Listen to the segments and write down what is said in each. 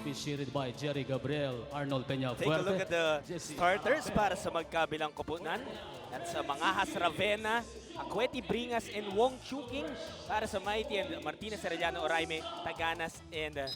officiated by Jerry Gabriel, Arnold Peña Take a look Fuerte, at the Jesse starters para sa magkabilang koponan. At sa Mangahas Ravenna, Acueti Bringas and Wong Chuking para sa Mighty, and Martinez, Arellano, Oraime, Taganas, and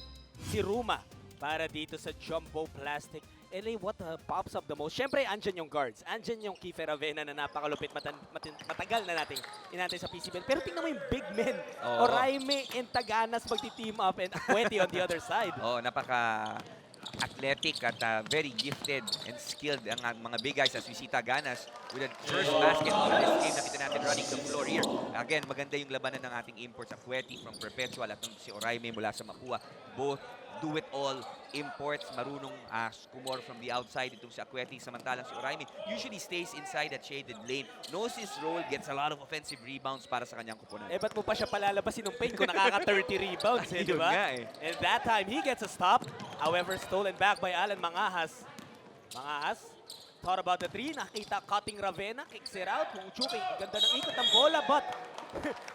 si Ruma para dito sa Jumbo Plastic. LA, what pops up the most? Siyempre, andyan yung guards. Andyan yung Kiefer Ravenna na napakalupit. Matagal na nating inantay sa PCBL. Pero tingnan mo yung big men. Oo. Oraime and Taganas magti-team up, and Acueti on the other side. Oh, napaka-athletic at very gifted and skilled ang mga big guys as we see Taganas with a first basket for this game. Nakita natin running the floor here. Again, maganda yung labanan ng ating imports. Acueti from Perpetual at si Oraime mula sa Mapua. Both do it all imports, marunong score from the outside itong si Acueti, samantalang si Oraime usually stays inside that shaded lane, knows his role, gets a lot of offensive rebounds para sa kanyang kupunan. Eh, ba't mo pa siya palalabasin ng paint kung nakaka-30 rebounds, eh, di Yun ba? nga eh. And that time, he gets a stop. However, stolen back by Alan Mangahas. Mangahas, thought about the three, nakita cutting Ravenna, kicks it out, Wong Chuking, ganda ng ikot ng bola, but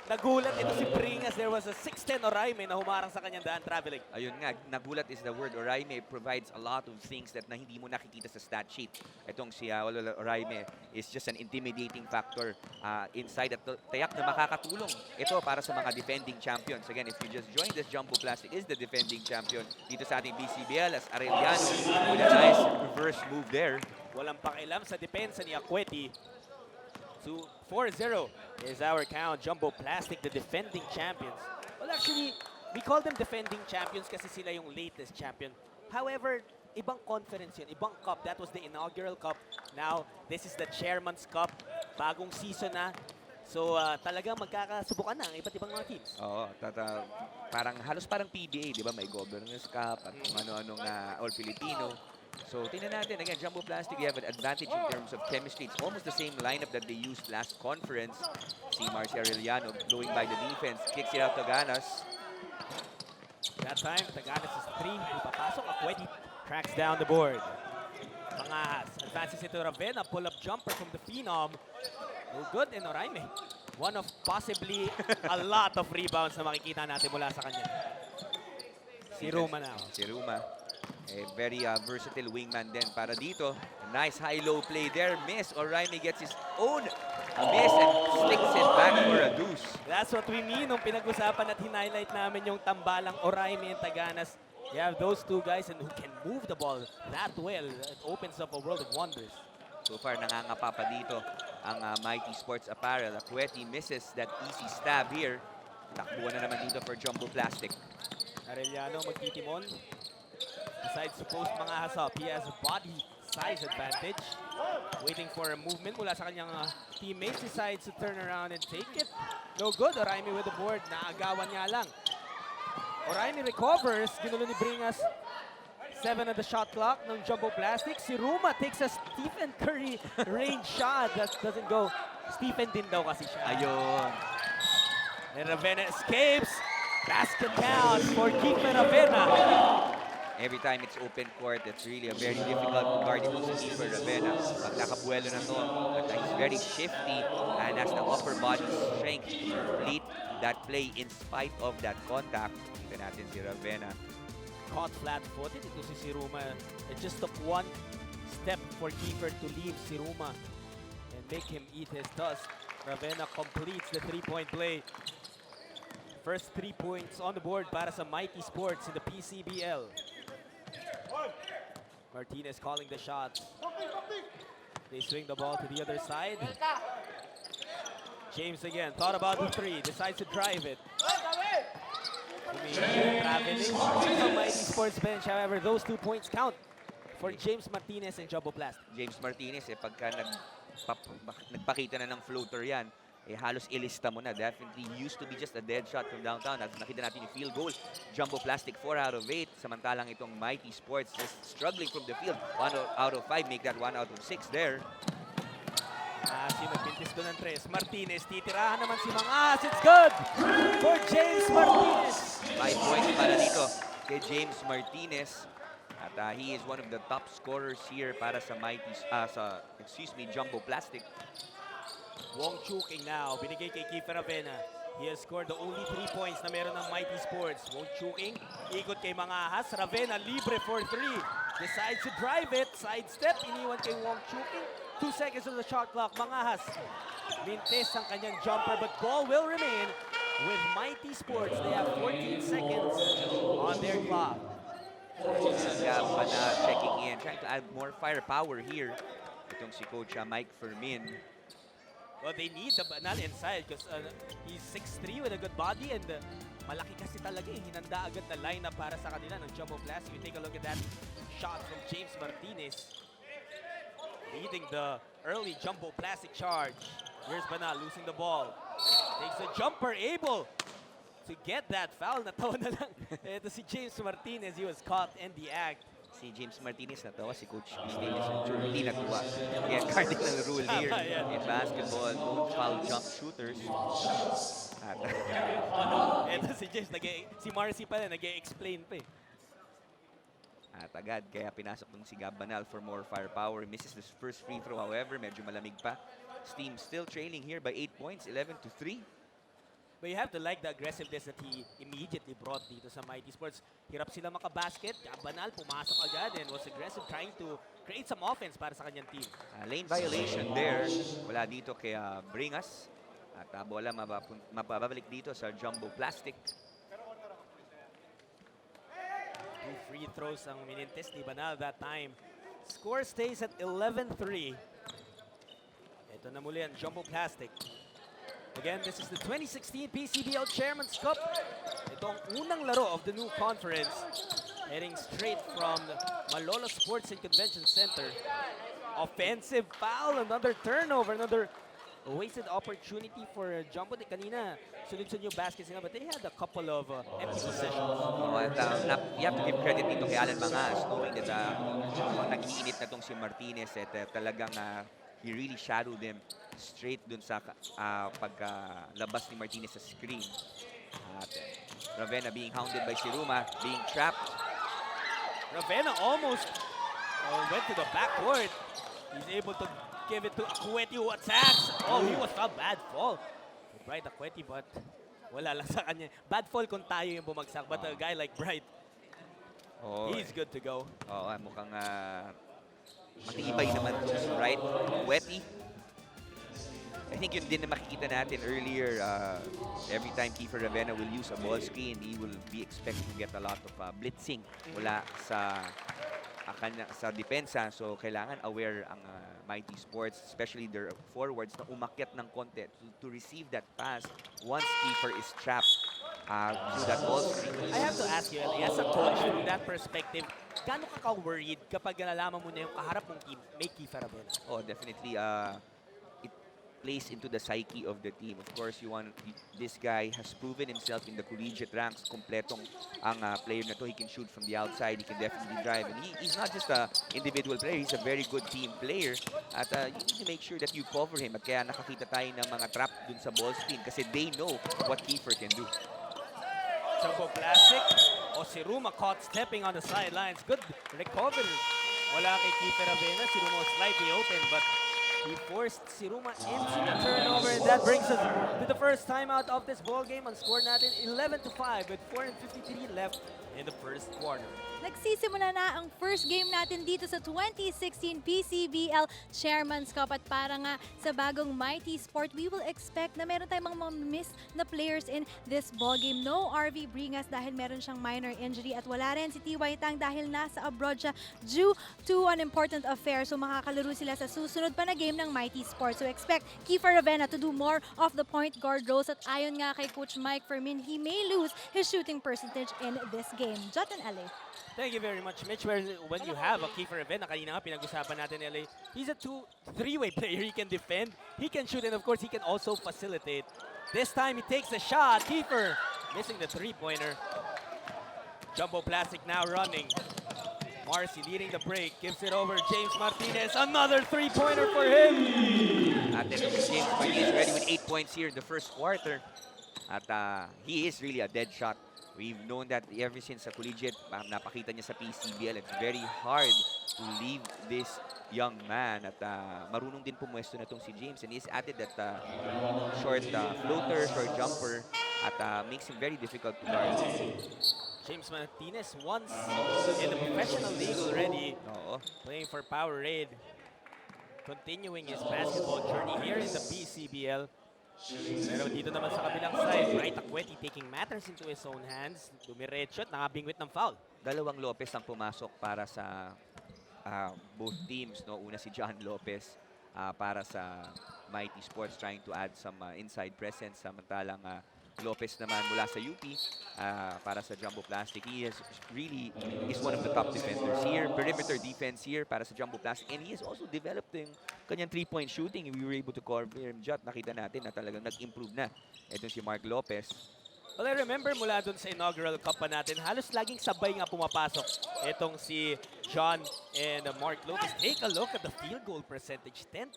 nagulat ito si Bringas. There was a 6'10 Oraime na humarang sa kanyang daan traveling. Ayun nga, nagulat is the word. Oraime provides a lot of things that na hindi mo nakikita sa stat sheet. Itong si Oraime is just an intimidating factor inside at tayak na makakatulong ito para sa mga defending champions. Again, if you just joined this, Jumbo Plastic is the defending champion dito sa ating PCBL as Arellano with a nice reverse move there. Walang pakialam sa depensa ni Acueti. So 4-0 is our count. Jumbo Plastic, the defending champions. Well, actually, we call them defending champions kasi sila yung latest champion. However, ibang conference yun, ibang cup. That was the inaugural cup. Now, this is the Chairman's Cup. Bagong season na. So, talagang magkakasubukan na ang iba't ibang mga teams. Oo, halos parang PBA, di ba? May Governor's Cup at kung ano-anong All-Filipino. So, tingnan natin. Again, Jumbo Plastic, they have an advantage in terms of chemistry. It's almost the same lineup that they used last conference. Si Marcia Arellano blowing by the defense. Kicks it out to Ganas. That time, Taganas is 3. Ipapasok. Acueti tracks down the board. Mangahas advances into Ravenna. Pull-up jumper from the Phenom. No good. And Oraime, one of possibly a lot of rebounds na makikita natin mula sa kanya. Si Ruma now. Si Ruma. A very versatile wingman din para dito. A nice high-low play there. Miss. Oraime gets his own miss and sticks it back for a deuce. That's what we mean nung pinag-usapan at hinighlight namin yung tambalang Oraime and Taganas. You have those two guys and who can move the ball that well. It opens up a world of wonders. So far, nangangapa pa dito ang Mighty Sports Apparel. Acueti misses that easy stab here. Takbuhan na naman dito for Jumbo Plastic. Arellano magtitimon. Decides to post Mangahas up. He has a body size advantage. Waiting for a movement mula sa kanyang teammates. Decides to turn around and take it. No good. Oraime with the board. Naagawan niya lang. Oraime recovers. Ginulo ni Bringas. 7 on the shot clock ng Jumbo Plastic. Si Ruma takes a Stephen Curry range shot. That doesn't go. Stephen din daw kasi siya. Ayun. And Ravenna escapes. Basket count for Kiefer Ravenna. Every time it's open court, it's really a very difficult to guard ito si Kiefer Ravenna. Pag nakabuelo na to, but he's very shifty and has the upper body strength to complete that play in spite of that contact. Ito natin si Ravenna. Caught flat-footed. Ito si Siruma. It just took one step for Kiefer to leave Siruma and make him eat his dust. Ravenna completes the three-point play. First 3 points on the board para sa Mighty Sports in the PCBL. Martinez calling the shots. They swing the ball to the other side. James again, thought about the three, decides to drive it. Traveling from Mighty Sports bench, however, those 2 points count for James Martinez and Jumbo Plastic. James Martinez, pagka nagpakita na ng floater yan, halos ilista mo na. Definitely used to be just a dead shot from downtown. As nakita natin yung field goal, Jumbo Plastic 4 out of 8. Samantalang itong Mighty Sports just struggling from the field. 1 out of 5, make that 1 out of 6 there. Sino pintis ko ng 3? Martinez, titirahan naman si Mangahas. It's good for James Martinez. 5 points para dito kay James Martinez. At he is one of the top scorers here para sa Jumbo Plastic. Wong Chuking now, binigay kay Kiefer Ravenna. He has scored the only 3 points na meron ng Mighty Sports. Won't choking. Ikot kay Mangahas. Ravena libre for 3. Decides to drive it. Sidestep. Iniwan kay Wong choking. 2 seconds on the shot clock. Mangahas. Mintes ang kanyang jumper but ball will remain with Mighty Sports. They have 14 seconds on their clock. Yeah, but checking in, trying to add more firepower here. Itong si Coach Mike Fermin. Well, they need the Banal inside because he's 6'3" with a good body and malaki kasi talaga eh. Hinanda agad na lineup para sa kanila ng Jumbo Classic. You take a look at that shot from James Martinez. Leading the early Jumbo Classic charge. Here's Banal losing the ball. Takes a jumper, able to get that foul. Natawa na lang. Ito si James Martinez. He was caught in the act. Si James Martinez natawa, si Coach Christine hindi natuwa. Again, cardinal rule here in basketball, don't foul jump shooters. At, Ito si James, si Marcy pala, nag-explain pa eh. At agad, kaya pinasok ng si Gab Banal for more firepower. Misses this first free throw, however, medyo malamig pa. Steam still trailing here by 8 points, 11-3. But you have to like the aggressiveness that he immediately brought dito sa Mighty Sports. Hirap sila makabasket. Banal pumasok agad and was aggressive trying to create some offense para sa kanyang team. Lane violation there. Wala dito kay Bringas. At bola mababalik dito sa Jumbo Plastic. 2 free throws ang minintes ni Banal that time. Score stays at 11-3. Ito na muli ang Jumbo Plastic. Again, this is the 2016 PCBL Chairman's Cup. Ito ang unang laro of the new conference. Heading straight from the Malolos Sports and Convention Center. Offensive foul, another turnover, another wasted opportunity for Jumbo. Kanina, sunod-sunod yung baskets nila, but they had a couple of empty possessions. You have to give credit dito kay Alan Mangas, knowing that nag-iinit na tong si Martinez at talagang he really shadowed them straight dun sa pagkalabas ni Martinez sa screen. At Ravena being hounded by Siruma, being trapped. Ravena almost went to the backcourt. He's able to give it to Akweti who attacks. Oh, he was a bad fall. Bright Akweti, but wala lang sa kanya. Bad fall kung tayo yung bumagsak, but a guy like Bright, he's good to go. Mukhang matibay naman si Bright. Akweti. I think yun din na makikita natin earlier. Every time Kiefer Ravena will use a ball screen, he will be expected to get a lot of blitzing mula sa depensa. So kailangan aware ang Mighty Sports, especially their forwards, na umakyat ng konti to receive that pass once Kiefer is trapped through that ball screen. I have to ask you, as a coach, from that perspective, gaano ka worried kapag nalalaman mo na yung kaharap mong team may Kiefer Ravena? Oh, definitely. It plays into the psyche of the team. Of course, this guy has proven himself in the collegiate ranks. Kompletong ang player na to. He can shoot from the outside. He can definitely drive. And he's not just an individual player. He's a very good team player. At you need to make sure that you cover him. At kaya nakakita tayo ng mga trap dun sa ball screen kasi they know what Kiefer can do. Jumbo Classic. Siruma caught stepping on the sidelines. Good recovery. Wala kay Kiefer Ravena. Siruma was slightly open, but he forced Siruma into the turnover, and that brings us to the first timeout of this ball game. On score natin 11-5 with 4:53 left in the first quarter. Nagsisimula na ang first game natin dito sa 2016 PCBL Chairman's Cup at para nga sa bagong Mighty Sport, we will expect na meron tayong mga miss na players in this ball game. No RV Bringas dahil meron siyang minor injury at wala rin si TY Tang dahil nasa abroad siya due to an important affair. So makakalaro sila sa susunod pa na game ng Mighty Sport. So expect Kiefer Ravena to do more of the point guard roles at ayon nga kay Coach Mike Fermin, he may lose his shooting percentage in this game. Jotin LA. Thank you very much, Mitch. When you have a Kiefer Ravena, kanina nga pinag-usapan natin LA, he's a 3-way player. He can defend, he can shoot, and of course, he can also facilitate. This time, he takes a shot. Kiefer missing the three-pointer. Jumbo Plastic now running. Marcy leading the break, gives it over. James Martinez, another three-pointer for him. At then James Martinez ready with 8 points here in the first quarter. At he is really a dead shot We've known that ever since sa collegiate, napakita niya sa PCBL, it's very hard to leave this young man. At marunong din pumwesto na itong si James. And he's added that short floater, short jumper, at makes him very difficult to guard. James Martinez once in the professional league already, Oo. playing for Powerade. Continuing his basketball journey here in the PCBL. Pero dito naman sa kabilang side, Bright Akweti taking matters into his own hands. Dumiretso at nakabingwit ng foul. Dalawang Lopez ang pumasok para sa both teams. No? Una si John Lopez para sa Mighty Sports, trying to add some inside presence. Samantalang Lopez naman mula sa UP para sa Jumbo Plastic. He really is one of the top defenders here. Perimeter defense here para sa Jumbo Plastic. And he has also developed yung kanyang 3-point shooting. We were able to cover him, Jot. Nakita natin na talagang nag-improve na. Ito si Mark Lopez. Well, I remember mula dun sa inaugural cup pa natin, halos laging sabay nga pumapasok itong si John and Mark Lopez. Take a look at the field goal percentage, 10%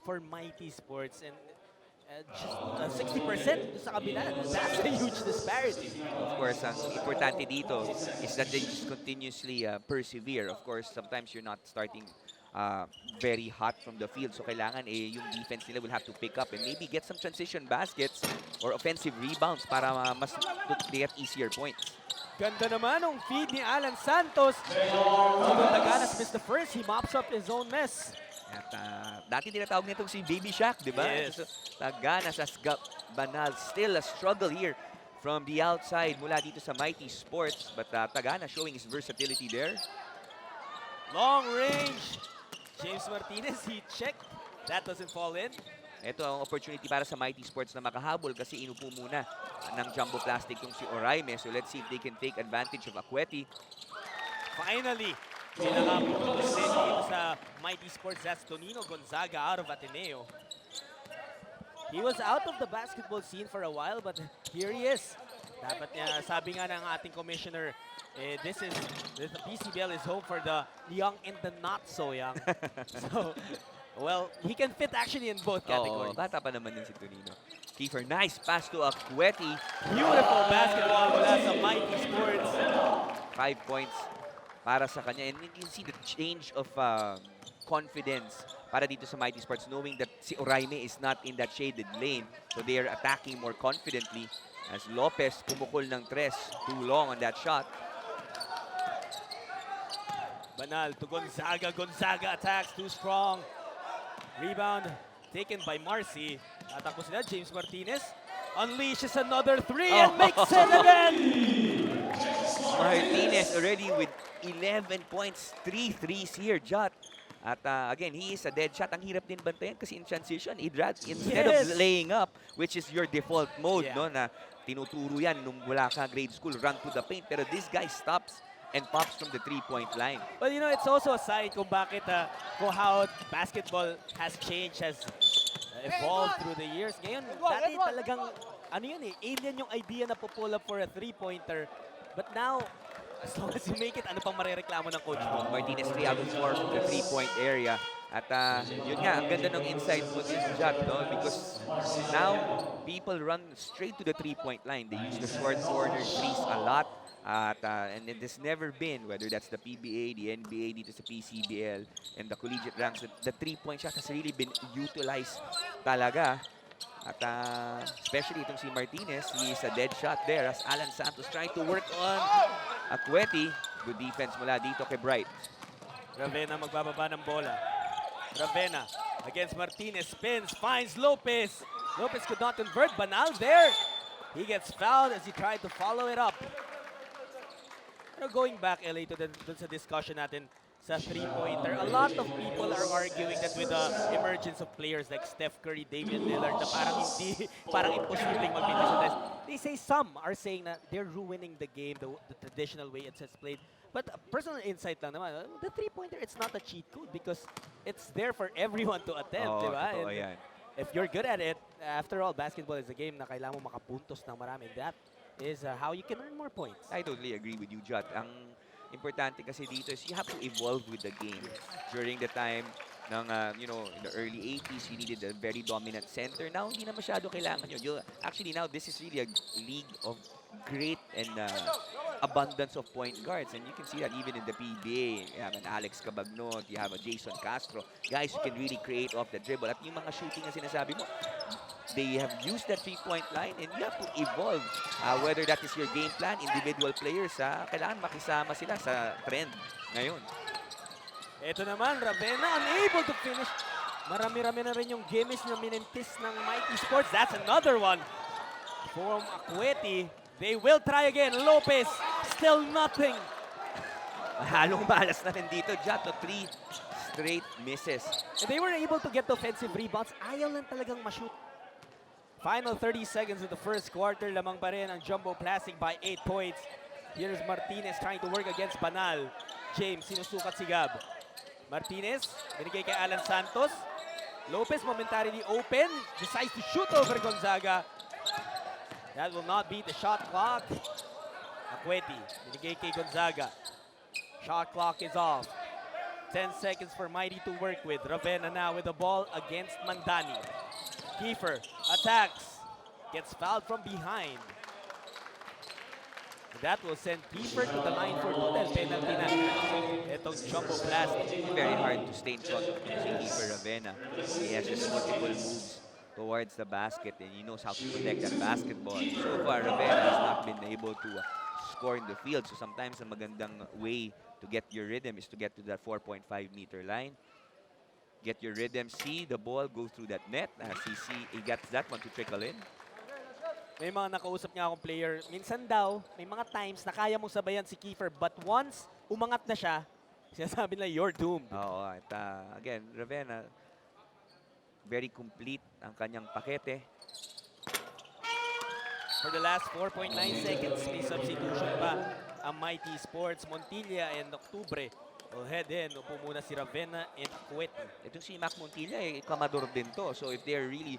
for Mighty Sports and just 60% sa kabila. That's a huge disparity. Of course, ang importante dito is that they just continuously persevere. Of course, sometimes you're not starting very hot from the field. So kailangan yung defense nila will have to pick up and maybe get some transition baskets or offensive rebounds para mas they get easier points. Ganda naman ng feed ni Alan Santos. Although Taganas missed the first, he mops up his own mess. At dati tinatawag nitong si Baby Shaq, di ba? Yes. So, Taganas as Banal, still a struggle here from the outside mula dito sa Mighty Sports. But Taganas showing his versatility there. Long range. James Martinez, he checked. That doesn't fall in. Ito ang opportunity para sa Mighty Sports na makahabol kasi inupo muna ng Jumbo Plastic yung si Oraime. So let's see if they can take advantage of Akweti. Finally, pinakapuntos din dito sa Mighty Sports. That's Tonino Gonzaga out of Ateneo. He was out of the basketball scene for a while, but here he is. Dapat sabi nga ng ating commissioner, the PCBL is home for the young and the not so young. So, well, he can fit actually in both categories. Oo, bata pa naman din si Tonino. Kiefer, nice pass to Akweti. Beautiful basketball mula sa Mighty Sports. 5 points para sa kanya. And you can see the change of confidence para dito sa Mighty Sports, knowing that si Oraime is not in that shaded lane. So they are attacking more confidently as Lopez pumukol ng tres. Too long on that shot. Banal to Gonzaga. Gonzaga attacks, too strong. Rebound taken by Marcy. Atakbo sila, James Martinez. Unleashes another three and makes it again! Martinez already with 11 points, 3 threes here, Jot. At again, he is a dead shot. Ang hirap din bantayan kasi in transition, instead of laying up, which is your default mode, no, na tinuturo yan nung wala ka grade school, run to the paint. Pero this guy stops and pops from the 3-point line. Well, you know, it's also a sign kung bakit, kung how basketball has changed, has evolved through the years. Ngayon, dati talagang, ano yun alien yung idea na pull up for a 3-pointer. But now, as long as you make it, ano pang marereklamo ng coach mo? Martinez 3 out of 4 from the 3-point area. At yun nga, ang ganda ng insight mo din, Jot, no? Because now, people run straight to the 3-point line. They use the short corner threes a lot. And it has never been, whether that's the PBA, the NBA, dito sa PCBL, and the collegiate ranks, the 3-point shot has really been utilized talaga. At especially itong si Martinez, he is a dead shot there as Alan Santos trying to work on Akweti. Good defense mula dito kay Bright. Ravena magbababa ng bola. Ravena against Martinez, spins, finds Lopez. Lopez could not convert, Banal there. He gets fouled as he tried to follow it up. Pero going back, LA, to dun sa discussion natin sa 3-pointer, a lot of people are arguing that with the emergence of players like Steph Curry, Damian Lillard, na parang imposibleng mag-finish sa test. They say some are saying that they're ruining the game, the traditional way it's played. But personal insight lang naman, the 3-pointer, it's not a cheat code because it's there for everyone to attempt, di ba? Totoo yan. If you're good at it, after all, basketball is a game na kailangan mo makapuntos ng marami. That is how you can earn more points. I totally agree with you, Jot. Ang importante kasi dito is you have to evolve with the game. During the time ng, in the early 80s, you needed a very dominant center. Now, hindi na masyado kailangan yun. Actually, now, this is really a league of great and abundance of point guards. And you can see that even in the PBA. You have an Alex Cabagnot, you have a Jason Castro. Guys who can really create off the dribble. At yung mga shooting na sinasabi mo, they have used that three-point line and you have to evolve. Whether that is your game plan, individual players, kailangan makisama sila sa trend ngayon. Ito naman, Ravenna unable to finish. Marami-rami na rin yung gimmicks na minintis ng Mighty Sports. That's another one from Akweti. They will try again. Lopez, still nothing. Halong malas na rin dito. Jato, 3 straight misses. And they were able to get the offensive rebounds. Ayaw lang talagang ma-shoot. Final 30 seconds of the first quarter. Lamang pa rin ang Jumbo Plastic by 8 points. Here's Martinez trying to work against Banal. James, sinusukat si Gab. Martinez, binigay kay Alan Santos. Lopez momentarily open. Decides to shoot over Gonzaga. That will not beat the shot clock. Akweti, binigay kay Gonzaga. Shot clock is off. 10 seconds for Mighty to work with. Ravenna now with the ball against Mandani. Kiefer attacks. Gets fouled from behind. That will send Kiefer to the line for 2 penalty na. Itong Jumbo Plastic. Very hard to stay in front of Kiefer Ravenna. He has just multiple moves towards the basket and he knows how to protect that basketball. So far, Ravenna has not been able to score in the field. So sometimes a magandang way to get your rhythm is to get to that 4.5-meter line. Get your rhythm, see the ball go through that net. As he gets that one to trickle in. May mga nakausap niya akong player. Minsan daw, may mga times na kaya mong sabayan si Kiefer. But once umangat na siya, sinasabi nila, you're doomed. Oo, at again, Ravenna, very complete ang kanyang pakete. For the last 4.9 seconds, may substitution pa ang Mighty Sports. Montilla and Octubre will head in. Upo muna si Ravenna and Akweti. Itong si Mac Montilla, kamador din to. So if they're really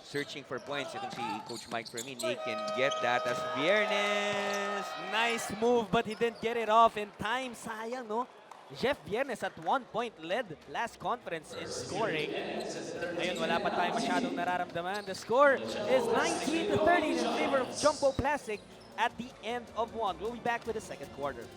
searching for points, itong si Coach Mike Fermin, they can get that as Viernes. Nice move, but he didn't get it off in time. Sayang, no? Jeff Viernes at 1 point led last conference in scoring. Ngayon, wala pa tayo masyadong nararamdaman. The score is 19-30 in favor of Jumbo Plastic at the end of 1. We'll be back with the second quarter.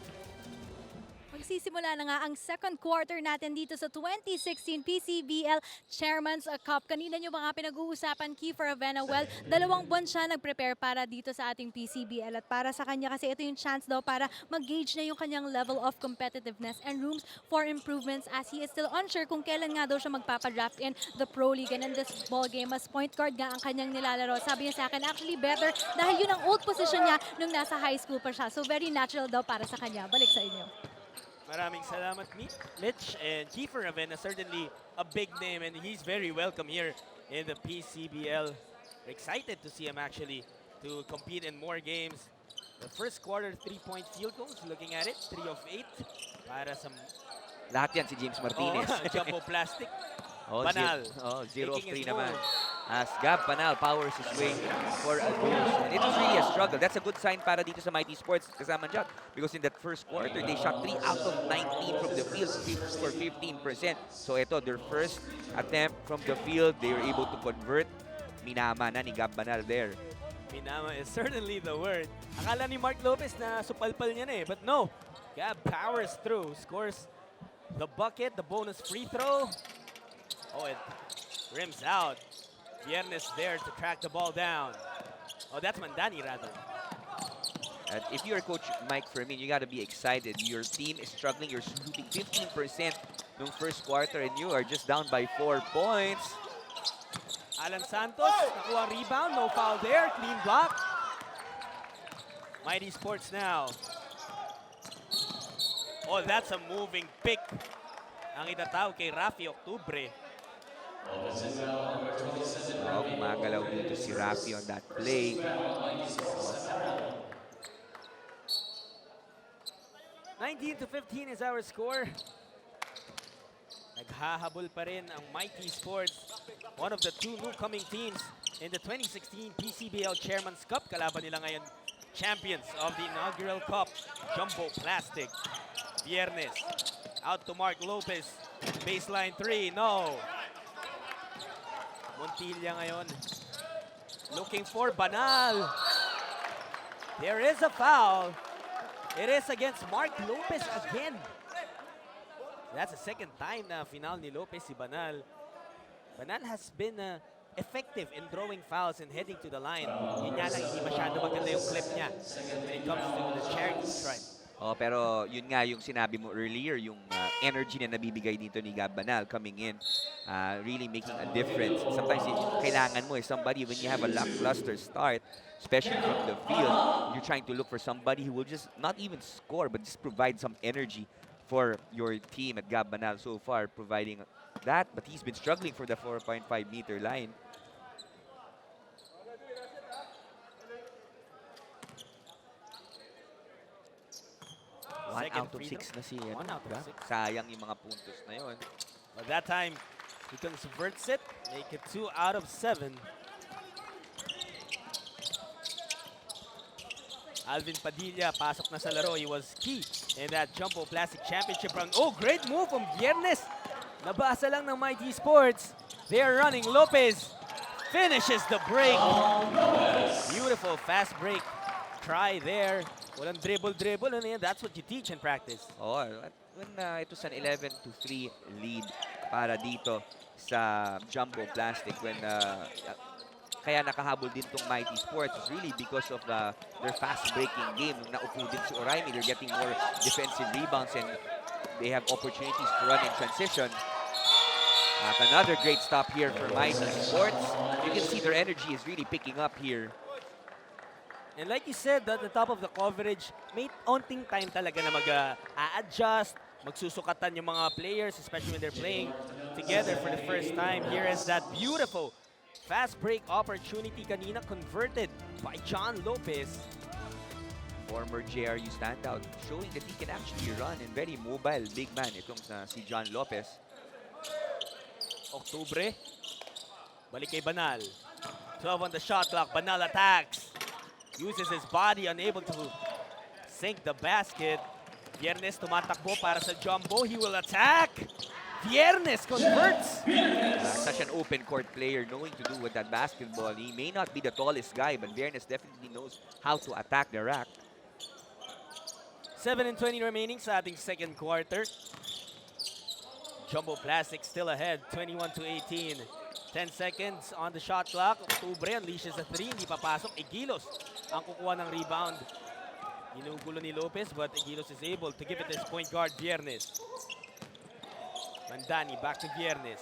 Magsisimula na nga ang second quarter natin dito sa 2016 PCBL Chairman's Cup. Kanina nyo mga pinag-uusapan, Kiefer Ravenna. Well, 2 buwan siya nag-prepare para dito sa ating PCBL. At para sa kanya kasi ito yung chance daw para mag-gauge na yung kanyang level of competitiveness and rooms for improvements as he is still unsure kung kailan nga daw siya magpapadraft in the Pro League. And in this ball game, as point guard nga ang kanyang nilalaro. Sabi niya sa akin, actually better dahil yun ang old position niya nung nasa high school pa siya. So very natural daw para sa kanya. Balik sa inyo. Maraming salamat, Mitch. And Kiefer Ravenna, certainly a big name, and he's very welcome here in the PCBL. Excited to see him actually to compete in more games. The first quarter 3-point field goals, looking at it, 3 of 8. Para sa Lahat yan si James Martinez. Jumbo Plastic. Oh, Banal. 0 of 3 taking his naman. move. As Gab Banal powers his way for a goal. And it was really a struggle. That's a good sign para dito sa Mighty Sports kasama dyan. Because in that first quarter, they shot 3 out of 19 from the field for 15%. So ito, their first attempt from the field, they were able to convert. Minama na ni Gab Banal there. Minama is certainly the word. Akala ni Mark Lopez na supalpal niya na eh. But no, Gab powers through. Scores the bucket, the bonus free throw. Oh, it rims out. Viernes there to track the ball down. Oh, that's Mandani rather. And if you're Coach Mike Fermin, you got to be excited. Your team is struggling. You're shooting 15% in the first quarter and you are just down by 4 points. Alan Santos, nakuha rebound, no foul there, clean block. Mighty Sports now. Oh, that's a moving pick. Ang itatawag kay Rafi Octubre. Oh, gumagalaw dito si Rafi on that play. 19-15 is our score. Naghahabol pa rin ang Mighty Sports, one of the 2 new-coming teams in the 2016 PCBL Chairman's Cup. Kalaban nila ngayon, champions of the inaugural cup, Jumbo Plastic. Viernes, out to Mark Lopez. Baseline 3, no. Montilla ngayon, looking for Banal. There is a foul. It is against Mark Lopez again. That's the second time na final ni Lopez si Banal. Banal has been effective in drawing fouls and heading to the line. Yun nga lang, hindi masyado maganda yung clip niya when it comes to the charity stripe. Oh, pero yun nga yung sinabi mo earlier, yung energy na nabibigay dito ni Gab Banal coming in, really making a difference. Sometimes kailangan mo somebody when you have a lackluster start, especially from the field, you're trying to look for somebody who will just not even score but just provide some energy for your team. At Gab Banal so far providing that, but he's been struggling for the 4.5-meter line. One out of 6 na si One out of 6. Sayang yung mga puntos na yun. But that time, he converts it, make it 2 out of 7. Alvin Padilla, pasok na sa laro. He was key in that Jumbo Plastic Championship run. Oh, great move from Viernes. Nabasa lang ng Mighty Sports. They're running. Lopez finishes the break. Beautiful fast break. Try there. Walang dribble. Ano yan? That's what you teach in practice. Oh, when it was an 11-3 lead para dito sa Jumbo Plastic, when kaya nakahabol din tong Mighty Sports is really because of their fast-breaking game. Nung naupo din si Oraimi, they're getting more defensive rebounds and they have opportunities to run in transition. At another great stop here for Mighty Sports. You can see their energy is really picking up here. And like you said, at the top of the coverage, may onting time talaga na mag-a-adjust, magsusukatan yung mga players, especially when they're playing together for the first time. Here is that beautiful fast break opportunity kanina converted by John Lopez. Former JRU standout, showing that he can actually run and very mobile, big man itong si John Lopez. Oktubre, balik kay Banal. 12 on the shot clock, Banal attacks. Uses his body, unable to sink the basket. Viernes tumatakbo para sa Jumbo. He will attack. Viernes converts. Such an open court player, knowing to do with that basketball. He may not be the tallest guy, but Viernes definitely knows how to attack the rack. 7:20 remaining sa ating second quarter. Jumbo Plastic still ahead, 21-18. 10 seconds on the shot clock. Octubre unleashes a 3, hindi papasok. Egilos ang kukuha ng rebound. Ginugulo ni Lopez, but Egilos is able to give it his point guard, Viernes. Mandani back to Viernes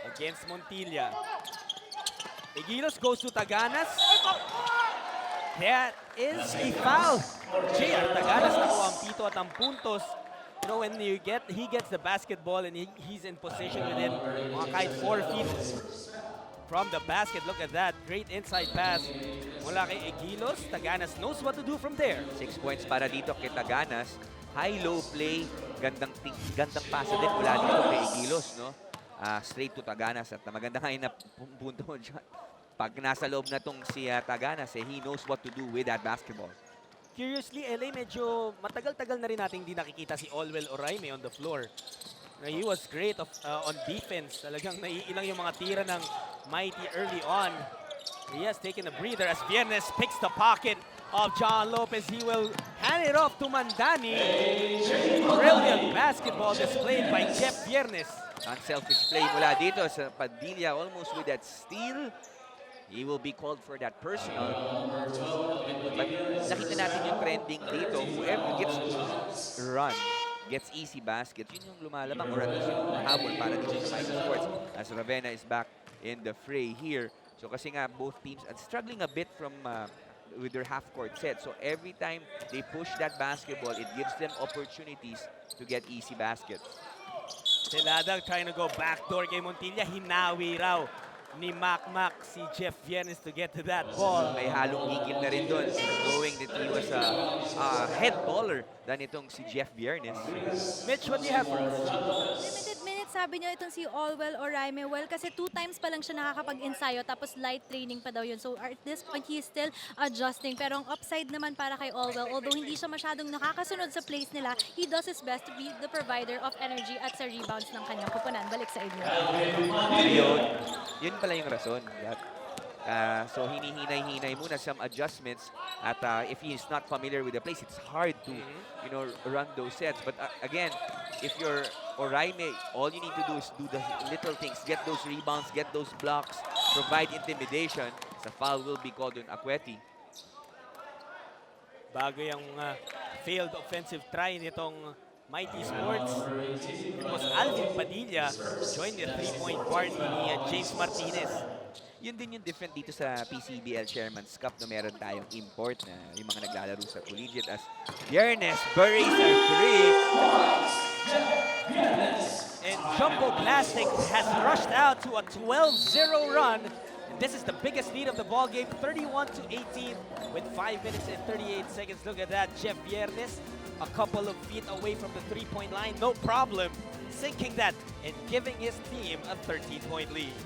against Montilla. Egilos goes to Taganas. That is a foul. JR Taganas nakuha ang pito at ang puntos. You know, when he gets the basketball and he's in position within mga kahit 4 feet from the basket. Look at that. Great inside pass mula kay Egilos. Taganas knows what to do from there. 6 points para dito kay Taganas. High-low play. Gandang pasa din mula dito kay Egilos, no? Straight to Taganas. At maganda nga yung punto mo dyan. Pag nasa loob na tong si Taganas, he knows what to do with that basketball. Curiously, LA, medyo matagal-tagal na rin natin hindi nakikita si Olwell Oraime on the floor. He was great on defense. Talagang naiilang yung mga tira ng Mighty early on. He has taken a breather as Viernes picks the pocket of John Lopez. He will hand it off to Mandani. Brilliant basketball displayed by Jeff Viernes. Unselfish play mula dito sa Padilla, almost with that steal. He will be called for that personal. But nakita natin yung trending dito. Whoever gets to run, gets easy baskets, yun yung lumalabang or at least yung habol para dito sa Mighty Sports. As Ravenna is back in the fray here. So kasi nga both teams are struggling a bit from with their half-court set. So every time they push that basketball, it gives them opportunities to get easy baskets. Siladag trying to go backdoor kay Montilla. Hinawi raw ni Mac si Jeff Viernes to get to that ball. May halong gigil na rin doon, knowing that he was a head baller than itong si Jeff Viernes. Mitch, what do you have for us? Limited minutes, sabi niya itong si Olwell Oraime. Well, kasi 2 times pa lang siya nakakapag-ensayo, tapos light training pa daw yun. So at this point, he is still adjusting. Pero ang upside naman para kay Olwell, although hindi siya masyadong nakakasunod sa plays nila, he does his best to be the provider of energy at sa rebounds ng kanyang kupunan. Balik sa inyo. Ayun, yun pala yung rason. So hinihinay-hinay muna some adjustments. At if he is not familiar with the place, it's hard to, run those sets. But again, if you're Oraime, all you need to do is do the little things. Get those rebounds, get those blocks, provide intimidation. Sa foul will be called on Akweti. Bago yung failed offensive try nitong Mighty Sports, it was Alvin Padilla joined the three-point party ni James Martinez. Yun din yung different dito sa PCBL Chairman's Cup na meron tayong import na yung mga naglalaro sa collegiate as Viernes buries a three. And Jumbo Plastic has rushed out to a 12-0 run. And this is the biggest lead of the ball game, 31-18 with 5 minutes and 38 seconds. Look at that, Jeff Viernes, a couple of feet away from the three-point line, no problem, sinking that and giving his team a 13-point lead.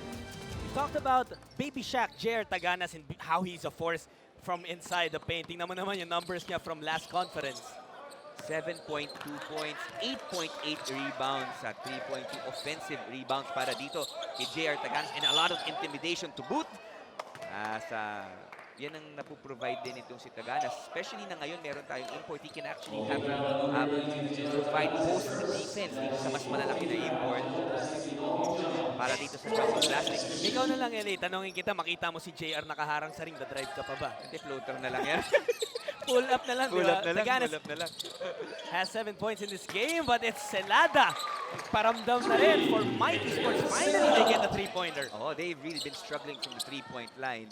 We talked about Baby Shaq, J.R. Taganas, and how he's a force from inside the paint. Tingnan mo naman yung numbers niya from last conference. 7.2 points, 8.8 rebounds, 3.2 offensive rebounds para dito kay J.R. Taganas and a lot of intimidation to boot. Yan ang napuprovide din itong si Taganas. Especially na ngayon meron tayong import. He can actually have provide post defense dito sa mas malalaki na import para dito sa Jumbo Plastic. Ikaw na lang, Eli. Tanongin kita, makita mo si JR nakaharang sa ring. Da-drive ka pa ba? Hindi, floater na lang yan. Pull up na lang, Pull diba? up na lang, Taganas pull up na lang. has 7 points in this game, but it's Celada. Paramdam na rin for Mighty Sports. Finally, they get a three-pointer. Oh, they've really been struggling from the three-point line.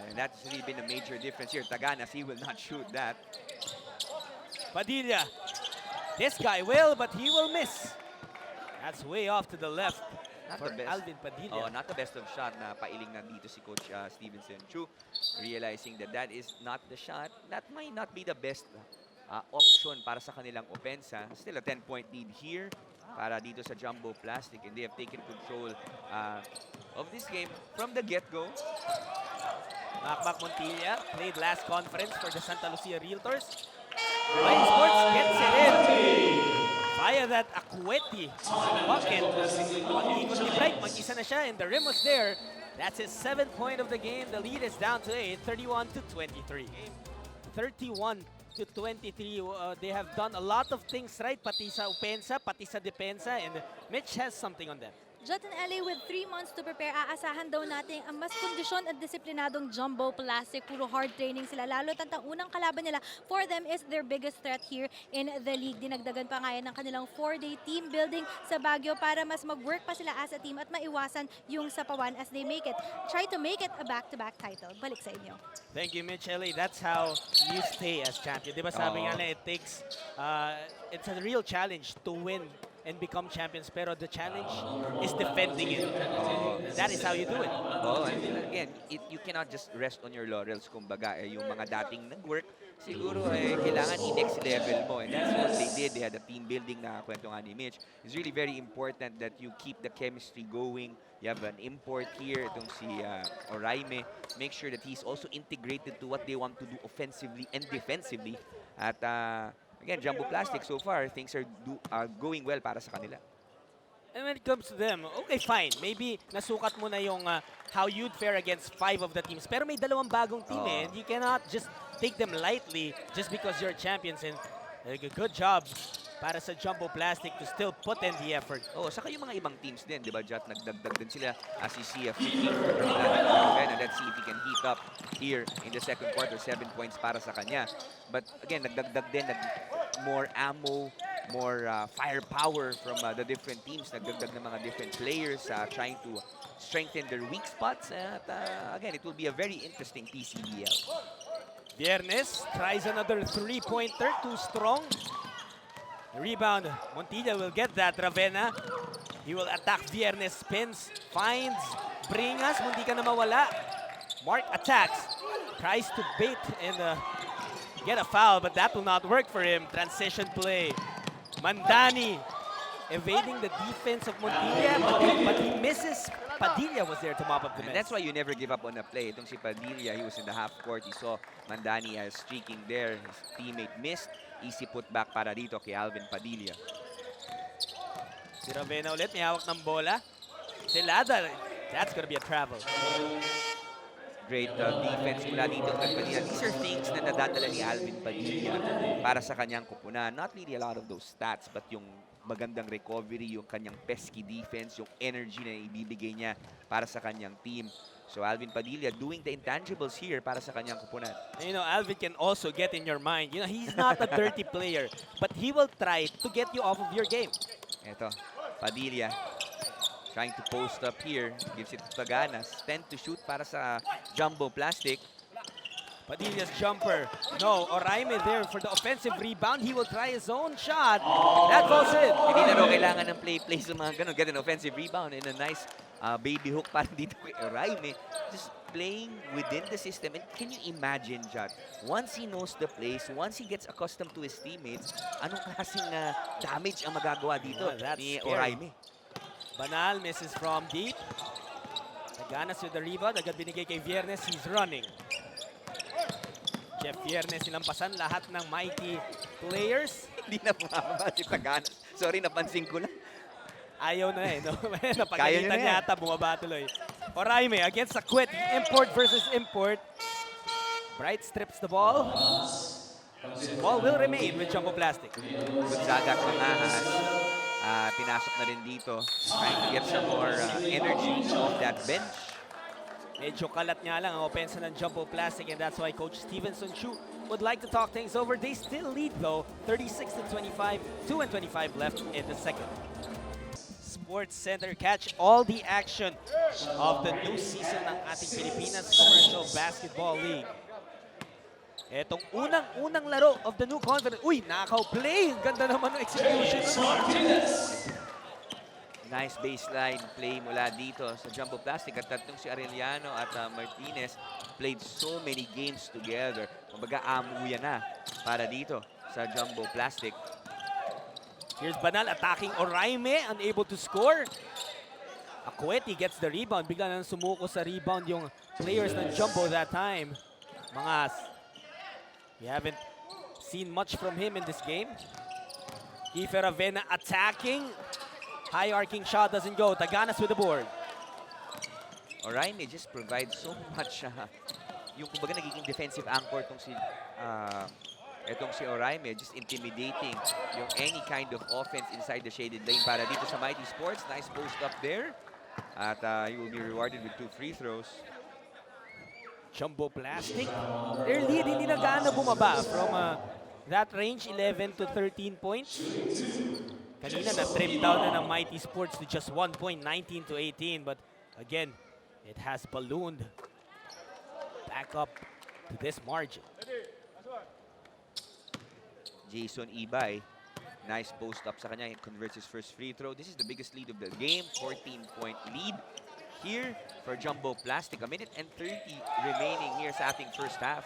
And that's really been a major difference here. Taganas, he will not shoot that. Padilla. This guy will, but he will miss. That's way off to the left Not for the best. Alvin Padilla. Oh, not the best of shot na pailing na dito si Coach Stevenson Chu. Realizing that that is not the shot. That might not be the best option para sa kanilang opensa. Still a 10-point lead here para dito sa Jumbo Plastic. And they have taken control of this game from the get-go. Macmac Montilla played last conference for the Santa Lucia Realtors. Mighty Sports gets it in via that Akweti bucket. Pag-ikot ni Bright, mag-isa na siya and the rim was there. That's his 7th point of the game. The lead is down to 8, 31-23. 31-23. They have done a lot of things right, pati sa opensa, pati sa depensa, and Mitch has something on them. Jot and LA, with 3 months to prepare, aasahan daw natin ang mas kondisyon at disiplinadong Jumbo Plastic. Puro hard training sila. Lalo ang unang kalaban nila for them is their biggest threat here in the league. Dinagdagan pa nga yan ng kanilang 4-day team building sa Baguio para mas mag-work pa sila as a team at maiwasan yung sapawan as they make it. Try to make it a back-to-back title. Balik sa inyo. Thank you, Mitch. LA, that's how you stay as champion. Diba sabi nga na it takes, it's a real challenge to win and become champions, pero the challenge is defending it. That is how you do it. Oh, and again, you cannot just rest on your laurels. Kumbaga, yung mga dating nag-work, siguro kailangan i-next level mo. And that's what they did. They had a team building na kwento nga ni Mitch. It's really very important that you keep the chemistry going. You have an import here, itong si Oraime. Make sure that he's also integrated to what they want to do offensively and defensively. At again, Jumbo Plastic, so far, things are going well para sa kanila. And when it comes to them, okay, fine. Maybe nasukat mo na yung how you'd fare against 5 of the teams. Pero may dalawang bagong team and you cannot just take them lightly just because you're champions. And good job para sa Jumbo Plastic to still put in the effort. Oh, saka yung mga ibang teams din, di ba, Jat? Nagdagdag din sila as you see a 15 for Ravena. Let's see if he can heat up here in the second quarter. 7 points para sa kanya. But again, nagdagdag din, more ammo, more firepower from the different teams. Nagdagdag ng mga different players trying to strengthen their weak spots. At again, it will be a very interesting PCBL. Viernes tries another three-pointer, too strong. Rebound, Montilla will get that. Ravena, he will attack Viernes, spins, finds, Bringas, mundi ka na mawala. Mark attacks, tries to bait and get a foul, but that will not work for him. Transition play. Mandani evading the defense of Montilla, but he misses. Padilla was there to mop up the And mess. that's why you never give up on a play. Itong si Padilla, he was in the half court. He saw Mandani streaking there. His teammate missed. Easy put back para dito kay Alvin Padilla. Si Ravena ulit, may hawak ng bola. Celada, that's gonna be a travel. Great defense mula dito kay Padilla. These are things na nadadala ni Alvin Padilla para sa kanyang kupunan. Not really a lot of those stats, but yung magandang recovery, yung kanyang pesky defense, yung energy na ibibigay niya para sa kanyang team. So Alvin Padilla doing the intangibles here para sa kanyang kupunan. You know, Alvin can also get in your mind. You know, he's not a dirty player, but he will try to get you off of your game. Ito, Padilla trying to post up here. Gives it to Taganas. 10 to shoot para sa Jumbo Plastic. Padilla's jumper. No, Oraime there for the offensive rebound. He will try his own shot. That goes in. Hindi na raw kailangan ng play sa mga ganun. Get an offensive rebound and a nice baby hook para dito kay Oraime. Just playing within the system. And can you imagine, Jad, once he knows the place, once he gets accustomed to his teammates, anong klaseng damage ang magagawa dito ni Oraime? Banal misses from deep. Taganas with the rebound. Agad binigay kay Viernes. He's running. Jeff Viernes sinampasan lahat ng mighty players. Hindi na bumababa si Taganas. Sorry, napansin ko lang. Ayaw na eh. No? Napagalitan niya ata, bumaba tuloy. Oraime against Akwet. Import versus import. Bright strips the ball. Ball will remain with Jumbo Plastic. Gonzaga at Mangahas. Pinasok na rin dito. Trying to get some more energy off that bench. Medyo kalat nga lang ang opensa ng Jumbo Plastic, and that's why Coach Stevenson Chu would like to talk things over. They still lead though, 36-25, 2:25 left in the second. Sports Center, catch all the action of the new season ng ating Pilipinas Commercial Basketball League. Etong unang-unang laro of the new conference. Uy, nakaw play! Ang ganda naman ng execution. Nice baseline play mula dito sa Jumbo Plastic. At tatlong si Arellano at Martinez played so many games together. Kumbaga, amuya na para dito sa Jumbo Plastic. Here's Banal attacking Oraime, unable to score. Akweti gets the rebound. Bigla nang sumuko sa rebound yung players ng Jumbo that time. Mangas, we haven't seen much from him in this game. Kiefer Avena attacking. High arcing shot doesn't go. Taganas with the board. Oraime just provides so much. Yung kumbaga nagiging defensive anchor itong si Oraime, just intimidating yung any kind of offense inside the shaded lane para dito sa Mighty Sports. Nice post up there. At he will be rewarded with 2 free throws. Jumbo Plastic. Their lead hindi na gaano bumaba from that range, 11 to 13 points. Kanina na-trim down na ng Mighty Sports to just 1 point, 19 to 18. But again, it has ballooned back up to this margin. Jason Ibay, nice post up sa kanya. He converts his first free throw. This is the biggest lead of the game. 14-point lead here for Jumbo Plastic. 1 minute and 30 remaining here sa ating first half.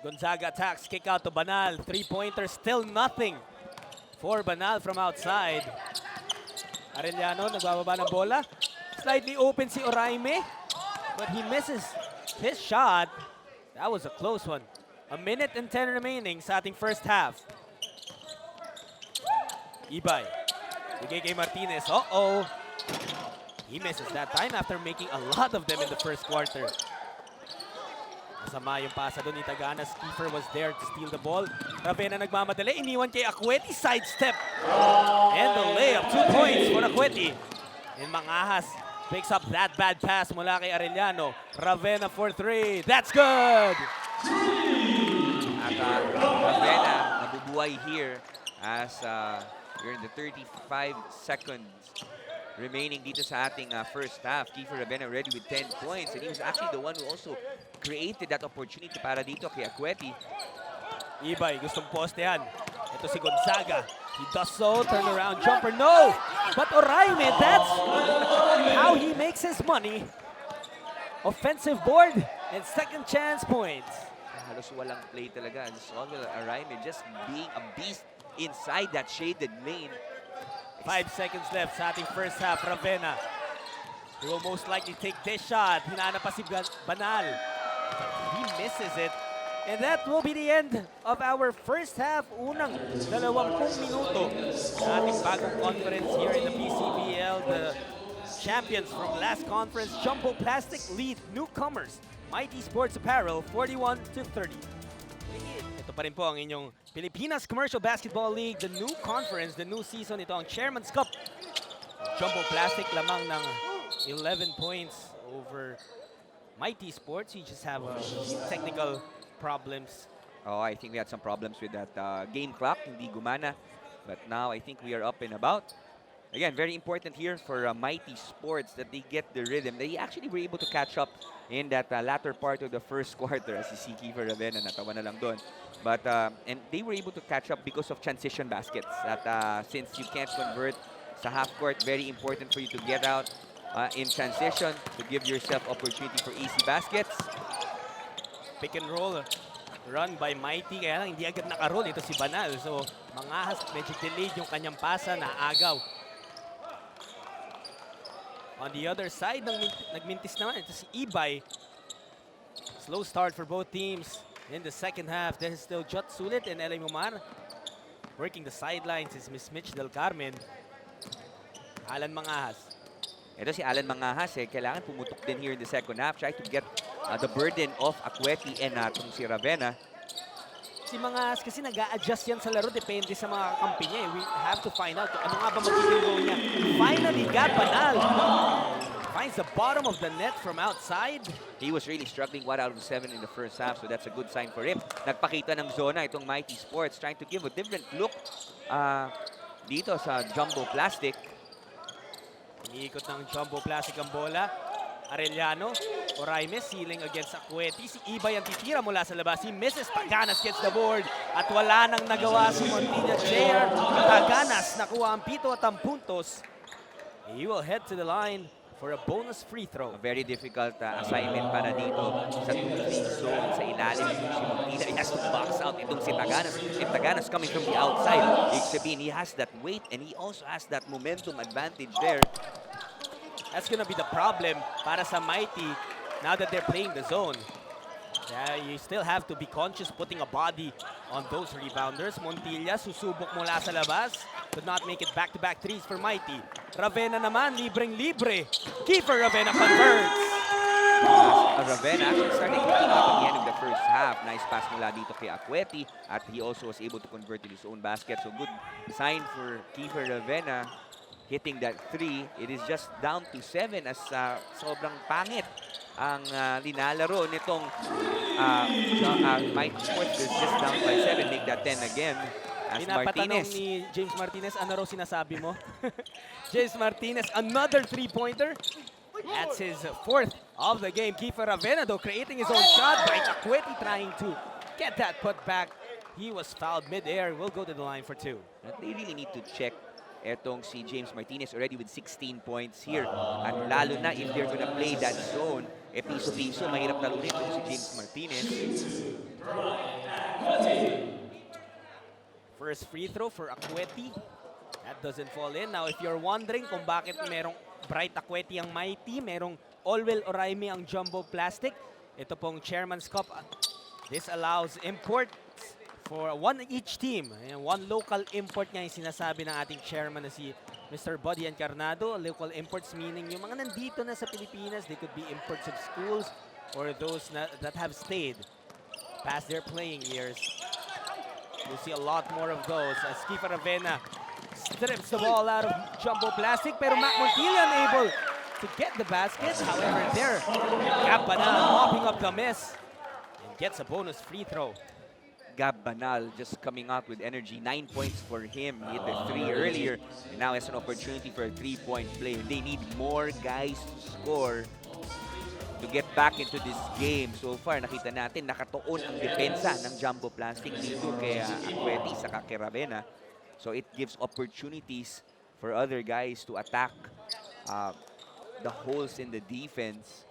Gonzaga attacks, kick out to Banal. 3-pointer, still nothing for Banal from outside. Arellano nagbababa ng bola. Slightly open si Oraime, but he misses his shot. That was a close one. 1 minute and 10 remaining sa ating first half. Ibay. Bigay kay Martinez. Uh-oh. He misses that time after making a lot of them in the first quarter. Masama yung pasa doon ni Taganas. Kiefer was there to steal the ball. Ravena nagmamadali. Iniwan kay Akweti. Sidestep. And the layup. 2 points for Akweti. And Mangahas picks up that bad pass mula kay Arellano. Ravena for 3. That's good! At Ravena nabubuhay here as we're in the 35 seconds remaining dito sa ating first half. Kiefer Ravena already with 10 points, and he was actually the one who also created that opportunity para dito kay Akweti. Ibay, gustong postehan. Ito si Gonzaga. He does so. Turn around jumper. No! But Oraime, that's how he makes his money. Offensive board and second chance points. Halos walang play talaga. Solvil Oraime just being a beast inside that shaded lane. 5 seconds left sa ating first half. Ravena. He will most likely take this shot. Hinana pa si Banal. He misses it. And that will be the end of our first half. Unang 20 minuto sa ating bagong conference here in the PCBL. The champions from last conference, Jumbo Plastic lead newcomers, Mighty Sports Apparel, 41-30. Ito pa rin po ang inyong Pilipinas Commercial Basketball League, the new conference, the new season. Ito ang Chairman's Cup. Jumbo Plastic lamang ng 11 points over Mighty Sports. You just have technical problems. Oh, I think we had some problems with that game clock. Hindi gumana. But now I think we are up and about. Again, very important here for Mighty Sports that they get the rhythm. They actually were able to catch up in that latter part of the first quarter as si Kiefer Ravena natawa na lang doon. But and they were able to catch up because of transition baskets. That since you can't convert sa half court, very important for you to get out in transition to give yourself opportunity for easy baskets. Pick and roll run by Mighty, kaya lang hindi agad nakaroll ito si Banal. So mangahas, medyo delayed yung kanyang pasa na agaw. On the other side, nagmintis naman ito si Ibay. Slow start for both teams in the second half. This is still Jot Sulit and LA Mumar. Working the sidelines is Miss Mitch Del Carmen. Alan Mangahas. Ito si Alan Mangahas, kailangan pumutok din here in the second half. Try to get the burden of Akweti and itong si Ravena. Si Mangahas kasi nag-a-adjust yan sa laro. Depende sa mga kampi niya. We have to find out ano nga ba magiging role niya. Finally, Gab Banal finds the bottom of the net from outside. He was really struggling 1 out of 7 in the first half, so that's a good sign for him. Nagpakita ng zona itong Mighty Sports, trying to give a different look dito sa Jumbo Plastic. Iniikot ng Jumbo Plastic ang bola. Arellano, Oraime sealing against Akweti. Si Ibay ang titira mula sa labas. Si Mrs. Taganas gets the board. At wala nang nagawa si Montilla JR. Taganas nakuha ang 7 at ang puntos. He will head to the line for a bonus free throw. A very difficult assignment para dito sa 2-3 zone sa ilalim. Si Montilla, he has to box out itong si Taganas. If Taganas coming from the outside, ibig sabihin, he has that weight and he also has that momentum advantage there. That's gonna be the problem para sa Mighty now that they're playing the zone. Yeah, you still have to be conscious putting a body on those rebounders. Montilla susubok mula sa labas. Could not make it back-to-back threes for Mighty. Ravena naman, libreng-libre. Kiefer Ravena converts. Ravena actually started picking up at the end of the first half. Nice pass mula dito kay Akweti at he also was able to convert in his own basket. So good sign for Kiefer Ravena hitting that 3. It is just down to 7 as sobrang pangit ang linalaro nitong Mighty Sports is just down by 7. Make that 10 again as Martinez. Ni James Martinez, ano raw sinasabi mo? James Martinez, another 3-pointer. That's his 4th of the game. Kiefer Ravena though creating his own shot. Bright Akweti trying to get that put back. He was fouled mid-air. Will go to the line for 2. They really need to check etong si James Martinez already with 16 points here. At lalo na if they're gonna play that zone, piso-piso, mahirap talunin itong si James Martinez. First free throw for Akweti. That doesn't fall in. Now, if you're wondering kung bakit merong Bright Akweti ang Mighty, merong Olwell Oraime ang Jumbo Plastic, ito pong Chairman's Cup. This allows imports for one each team. Ayan, one local import nga yung sinasabi ng ating chairman na si Mr. Buddy Encarnado. Local imports meaning yung mga nandito na sa Pilipinas. They could be imports of schools or those that have stayed past their playing years. You'll see a lot more of those as Kiefer Ravena strips the ball out of Jumbo Plastic. Pero Mac Montilla unable to get the basket. However, there, Gab Banal mopping up the miss and gets a bonus free throw. Gab Banal just coming out with energy. 9 points for him. He hit the 3 earlier. And now has an opportunity for a 3-point play. They need more guys to score to get back into this game. So far, nakita natin, nakatuon ang depensa ng Jumbo Plastic dito kay Akweti sa kay Ravena. So it gives opportunities for other guys to attack the holes in the defense.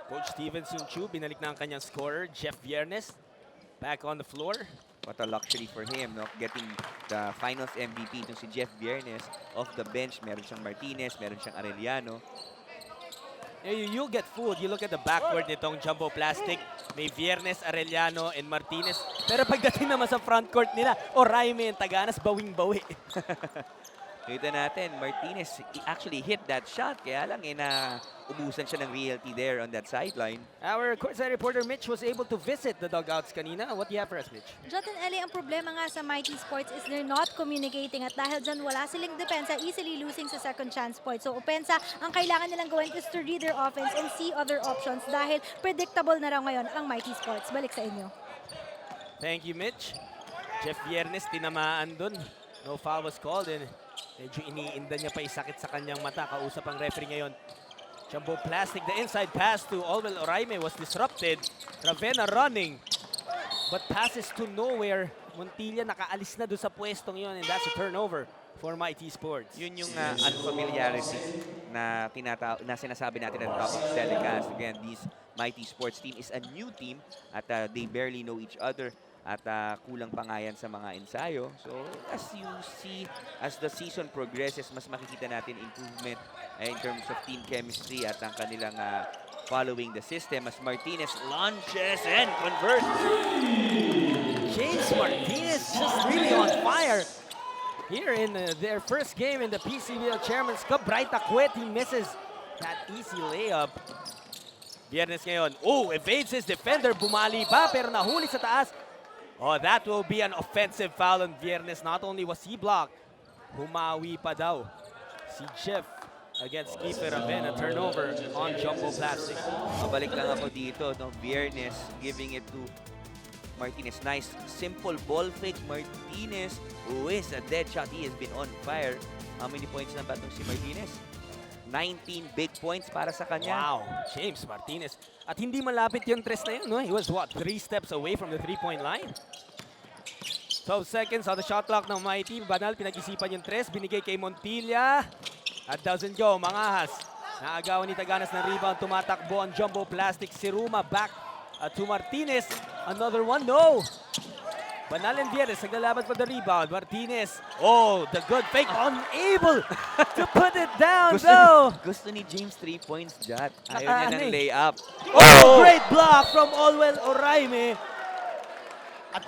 Coach Steven Sunchu, binalik na ang kanyang scorer, Jeff Viernes, back on the floor. What a luxury for him, no? Getting the finals MVP itong si Jeff Viernes off the bench. Meron siyang Martinez, meron siyang Arellano. You'll get fooled. You look at the backward nitong Jumbo Plastic. May Viernes, Arellano, and Martinez. Pero pagdating naman sa front court nila, Oraime and Taganas, bawing-bawi. Kita natin, Martinez actually hit that shot. Kaya lang, ubusan siya ng realty there on that sideline. Our courtside reporter Mitch was able to visit the dugouts kanina. What do you have for us, Mitch? Jonathan Ellie, ang problema nga sa Mighty Sports is they're not communicating at dahil dyan wala silang depensa, easily losing sa second chance point. So opensa, ang kailangan nilang gawin is to read their offense and see other options dahil predictable na raw ngayon ang Mighty Sports. Balik sa inyo. Thank you, Mitch. Jeff Viernes, tinamaan dun. No foul was called and medyo iniinda niya pa isakit sa kanyang mata. Kausap ang referee ngayon. Jumbo Plastic, the inside pass to Olwell Oraime was disrupted. Ravenna running, but passes to nowhere. Montilla nakaalis na doon sa pwestong yon and that's a turnover for Mighty Sports. Yun yung unfamiliarity na sinasabi natin at the top of the telecast. Again, this Mighty Sports team is a new team at they barely know each other. At kulang pa nga yan sa mga ensayo. So, as you see, as the season progresses, mas makikita natin improvement in terms of team chemistry at ang kanilang following the system as Martinez launches and converts. James Martinez just really on fire here in their first game in the PCBL Chairman's Cup. Bright Akweti misses that easy layup. Viernes ngayon. Oh, evades his defender. Bumali pa pero nahuli sa taas. Oh, that will be an offensive foul on Viernes. Not only was he blocked, humawi pa daw si Jeff against Keeper Ravenna. Turnover on Jumbo Plastic. Mabalik lang ako dito. No? Viernes giving it to Martinez. Nice, simple ball fake. Martinez, who is a dead shot. He has been on fire. How many points na ba itong si Martinez? 19 big points para sa kanya. Wow, James Martinez. At hindi malapit yung tres na yun, no? He was, what, 3 steps away from the three-point line? 12 seconds on the shot clock ng Mighty. Banal, pinag-isipan yung tres. Binigay kay Montilla. At doesn't go. Mangahas. Naagawan ni Taganas ng rebound. Tumatakbo ang Jumbo Plastic. Si Ruma back to Martinez. Another one, no! Banal and Viernes, naglalaban for the rebound. Martinez, oh, the good fake, unable to put it down, though. Gusto ni James 3 points, Jat. Ayaw niya ng layup. Oh, great block from Olwell Oraime. At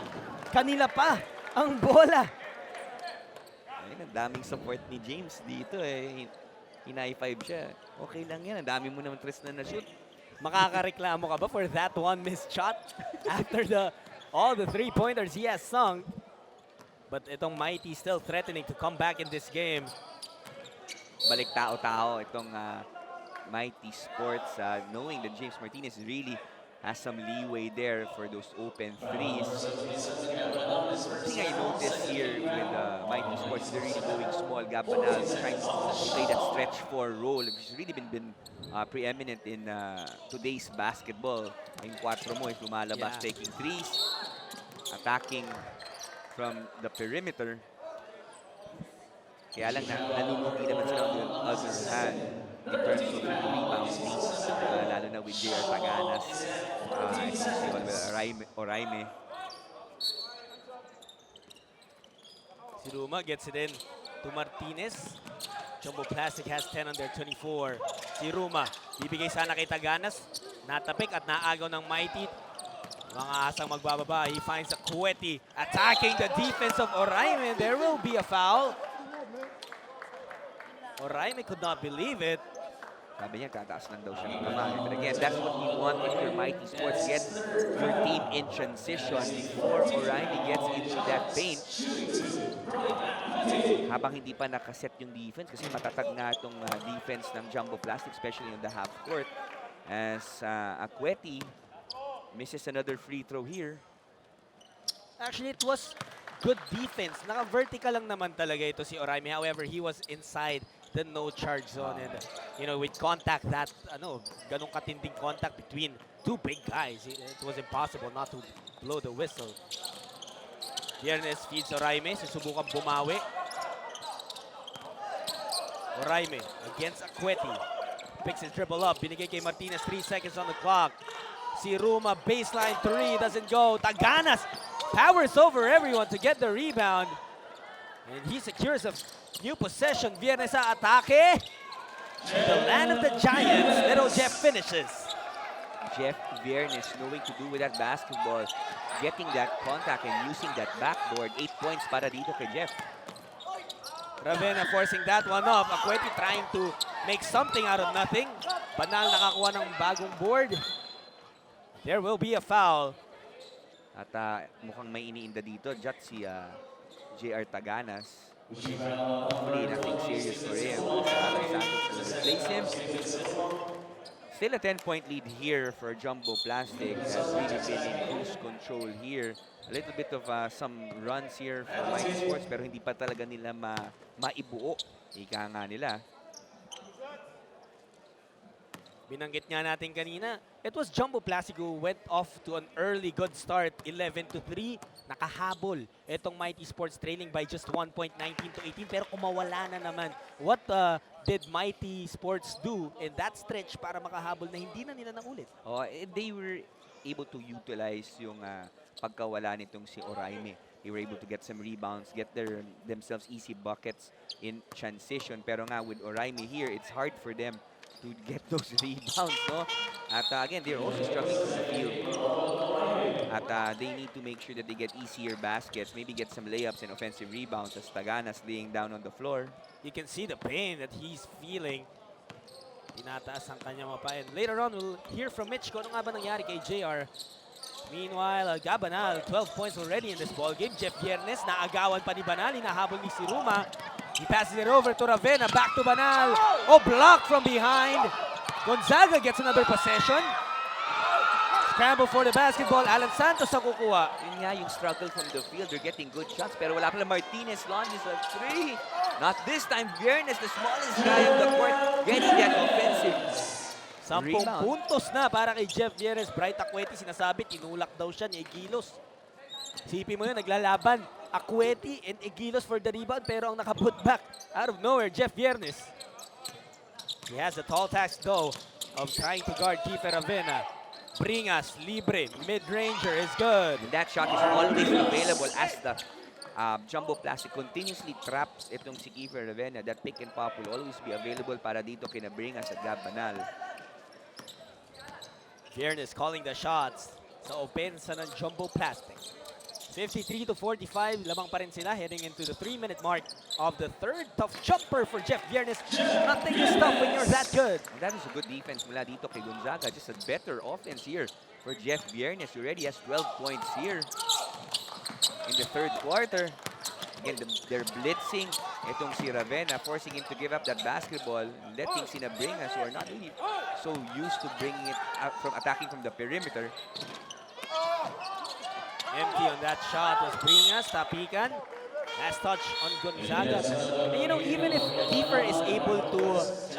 kanila pa ang bola. Ayun, ang daming support ni James dito eh. Hina-5 siya. Okay lang yan, ang dami mo naman tres na na-shoot. Makakareklamo ka ba for that one missed shot after all the three-pointers he has sung? But itong Mighty still threatening to come back in this game. Balik tao-tao itong Mighty Sports, knowing that James Martinez really has some leeway there for those open threes. One thing I noticed here with Mighty Sports, they're really going small. Gab Banal trying to play that stretch 4 role, which has really been preeminent in today's basketball. Yung 4 mo, lumalabas, taking threes, attacking from the perimeter. Kaya lang nalulugi naman sila on the other hand in terms of rebounding, lalo na with J.R. Taganas, si Oraime. Si Ruma gets it in to Martinez. Jumbo Plastic has 10 on their 24. Si Ruma, bibigay sana kay Taganas. Natapik at naagaw ng Mighty. Mga asang magbababa. He finds Akweti attacking the defense of Oraime. There will be a foul. Oraime could not believe it. Sabi niya, tataas lang daw siya ng kamay. But again, that's what we want if your Mighty Sports gets your team in transition before Oraime gets into that paint. Habang hindi pa nakaset yung defense, kasi matatag nga itong defense ng Jumbo Plastic, especially in the half court. As Akweti misses another free throw here. Actually, it was good defense. Naka-vertical lang naman talaga ito si Oraime. However, he was inside the no-charge zone. And, you know, with contact that, ganong katinding contact between two big guys, it was impossible not to blow the whistle. Viernes feeds Oraime. Susubukan bumawi. Oraime against Akweti. Picks his dribble up. Binigay kay Martinez. 3 seconds on the clock. Si Ruma, baseline 3, doesn't go. Taganas powers over everyone to get the rebound. And he secures a new possession. Viernes sa atake. In the land of the Giants, little Jeff finishes. Jeff Viernes knowing to do with that basketball. Getting that contact and using that backboard. 8 points para dito kay Jeff. Ravenna forcing that one off. Akweti trying to make something out of nothing. Banal nakakuha ng bagong board. There will be a foul. At mukhang may iniinda dito, Jat si JR Taganas. Hopefully, nothing serious for him. Alan Santos will replace him. Still a 10-point lead here for Jumbo Plastic. Has really been in cruise control here. A little bit of some runs here for Mighty Sports pero hindi pa talaga nila maibuo. Ika nga nila. Binanggit nga natin kanina, it was Jumbo Plastic who went off to an early good start, 11-3. Nakahabol itong Mighty Sports trailing by just 1 point, 19-18. Pero kumawala na naman. What did Mighty Sports do in that stretch para makahabol na hindi na nila nakulit? Oh, they were able to utilize yung pagkawala nitong si Oraime. They were able to get some rebounds, get themselves easy buckets in transition. Pero nga with Oraime here, it's hard for them to get those rebounds, no? At again, they're also struggling from the field. At they need to make sure that they get easier baskets, maybe get some layups and offensive rebounds as Taganas laying down on the floor. You can see the pain that he's feeling. Tinataas ang kanyang mapa. And later on, we'll hear from Mitch kung ano nga ba nangyari kay JR. Meanwhile, Gabanal, 12 points already in this ball game. Jeff Viernes, naagawan pa ni Banal, hinahabol ni Siruma. He passes it over to Ravenna, back to Banal. Oh, blocked from behind. Gonzaga gets another possession. Scramble for the basketball. Alan Santos ang kukuha. Yun nga yung struggle from the field. They're getting good shots, pero wala pala Martinez launches a three. Not this time. Viernes, the smallest guy on the court, getting that offensive 10 rebound. puntos na para kay Jeff Viernes. Bright Akweti, sinasabi, tinulak daw siya ni Egilos. Sipi mo yun, naglalaban. Akweti and Egilos for the rebound, pero ang nakaput back out of nowhere, Jeff Viernes. He has the tall task though of trying to guard Kiefer Ravenna. Bringas, libre, mid-ranger is good. And that shot is always available as the Jumbo Plastic continuously traps itong si Kiefer Ravenna. That pick and pop will always be available para dito kinabringas at Gabanal. Viernes calling the shots sa opensa ng Jumbo Plastic. 53-45, lamang pa rin sila heading into the 3-minute mark of the third. Tough jumper for Jeff Viernes. Nothing to stop when you're that good. And that is a good defense mula dito kay Gonzaga. Just a better offense here for Jeff Viernes. He already has 12 points here in the third quarter. Again, they're blitzing itong si Ravenna, forcing him to give up that basketball, letting Sinabringas, who are not really so used to bringing it out from attacking from the perimeter. Empty on that shot was Bringas, tapikan. Last touch on Gonzaga. And you know, even if Kiefer is able to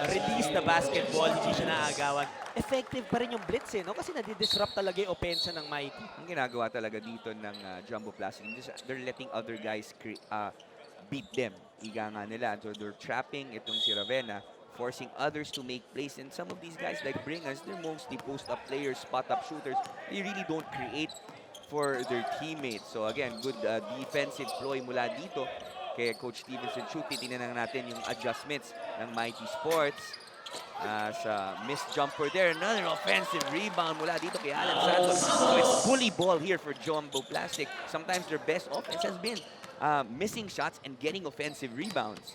release the basketball, hindi siya naagawan, effective pa rin yung blitz no? Kasi nadidisrupt talaga yung opensa ng Mighty. Ang ginagawa talaga dito ng Jumbo Plastic, they're letting other guys beat them. Iga nga nila. So they're trapping itong si Ravenna, forcing others to make plays. And some of these guys like Bringas, they're mostly post-up players, spot-up shooters. They really don't create for their teammates. So again, good defensive ploy mula dito kay Coach Stevenson. Titingnan natin yung adjustments ng Mighty Sports. Sa missed jumper there. Another offensive rebound mula dito kay Alan Santos. So it's bully ball here for Jumbo Plastic. Sometimes their best offense has been missing shots and getting offensive rebounds.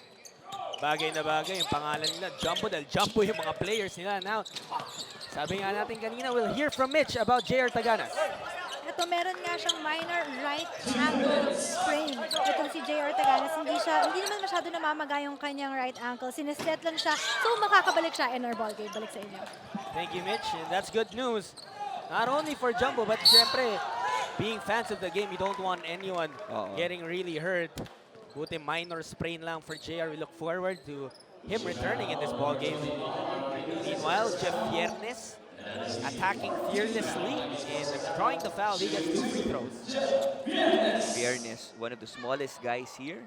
Bagay na bagay yung pangalan nila, Jumbo, dahil Jumbo yung mga players nila. Now, sabi nga natin kanina, we'll hear from Mitch about JR Taganas. Ito, meron nga siyang minor right ankle sprain. Itong si JR Taganas, hindi naman masyado namamaga yung kanyang right ankle. Sineset lang siya, so makakabalik siya in our ball game. Balik sa inyo. Thank you, Mitch. And that's good news. Not only for Jumbo, but syempre, being fans of the game, you don't want anyone getting really hurt. Buti minor sprain lang for JR. We look forward to him returning in this ball game. Meanwhile, Jeff Viernes attacking fearlessly and drawing the foul. He gets 2 free throws. Viernes, one of the smallest guys here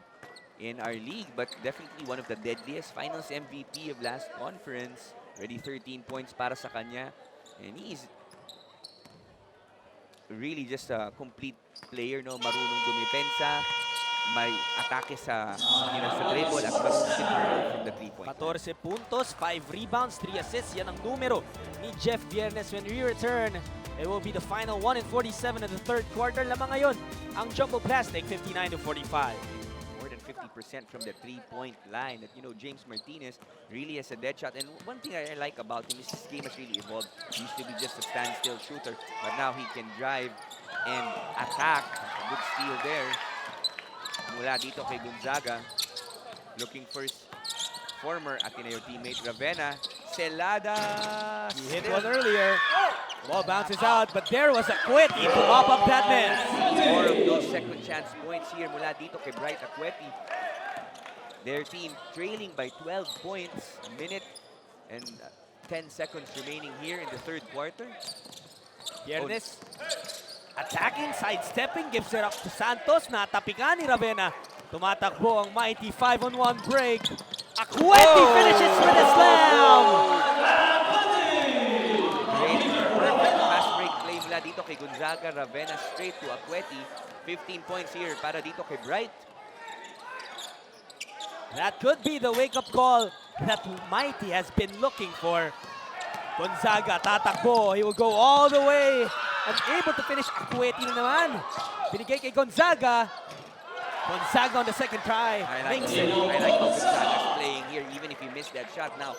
in our league, but definitely one of the deadliest. Finals MVP of last conference. Already 13 points para sa kanya. And he's really just a complete player, no? Marunong dumipensa, may atake sa dribble at marunong from the 3-point. 14 puntos, 5 rebounds, 3 assists. Yan ang numero ni Jeff Viernes. When we return, it will be the final 1:47 of the third quarter. Lamang ngayon ang Jumbo Plastic, 59-45. More than 50% from the three-point line. That, you know, James Martinez really has a dead shot. And one thing I like about him is his game has really evolved. He used to be just a standstill shooter, but now he can drive and attack. A good steal there. Mula dito kay Gonzaga. Looking for his former Ateneo teammate, Ravenna. Celada. He hit one earlier. Ball bounces out, but there was a Acueti to mop up that miss. More of those second chance points here mula dito kay Bright Acueti. Their team trailing by 12 points, a minute and 10 seconds remaining here in the third quarter. Viernes attacking, sidestepping, gives it up to Santos. Natapikan ni Ravenna. Tumatakbo ang mighty 5-on-1 break. Acueti finishes with a slam! Great, perfect fast break play mula dito kay Gonzaga. Ravenna straight to Acueti. 15 points here para dito kay Bright. That could be the wake-up call that Mighty has been looking for. Gonzaga tatakbo. He will go all the way and able to finish. Acueti na naman. Binigay kay Gonzaga. Gonzaga on the second try. I like how Gonzaga's playing here even if he missed that shot. Now,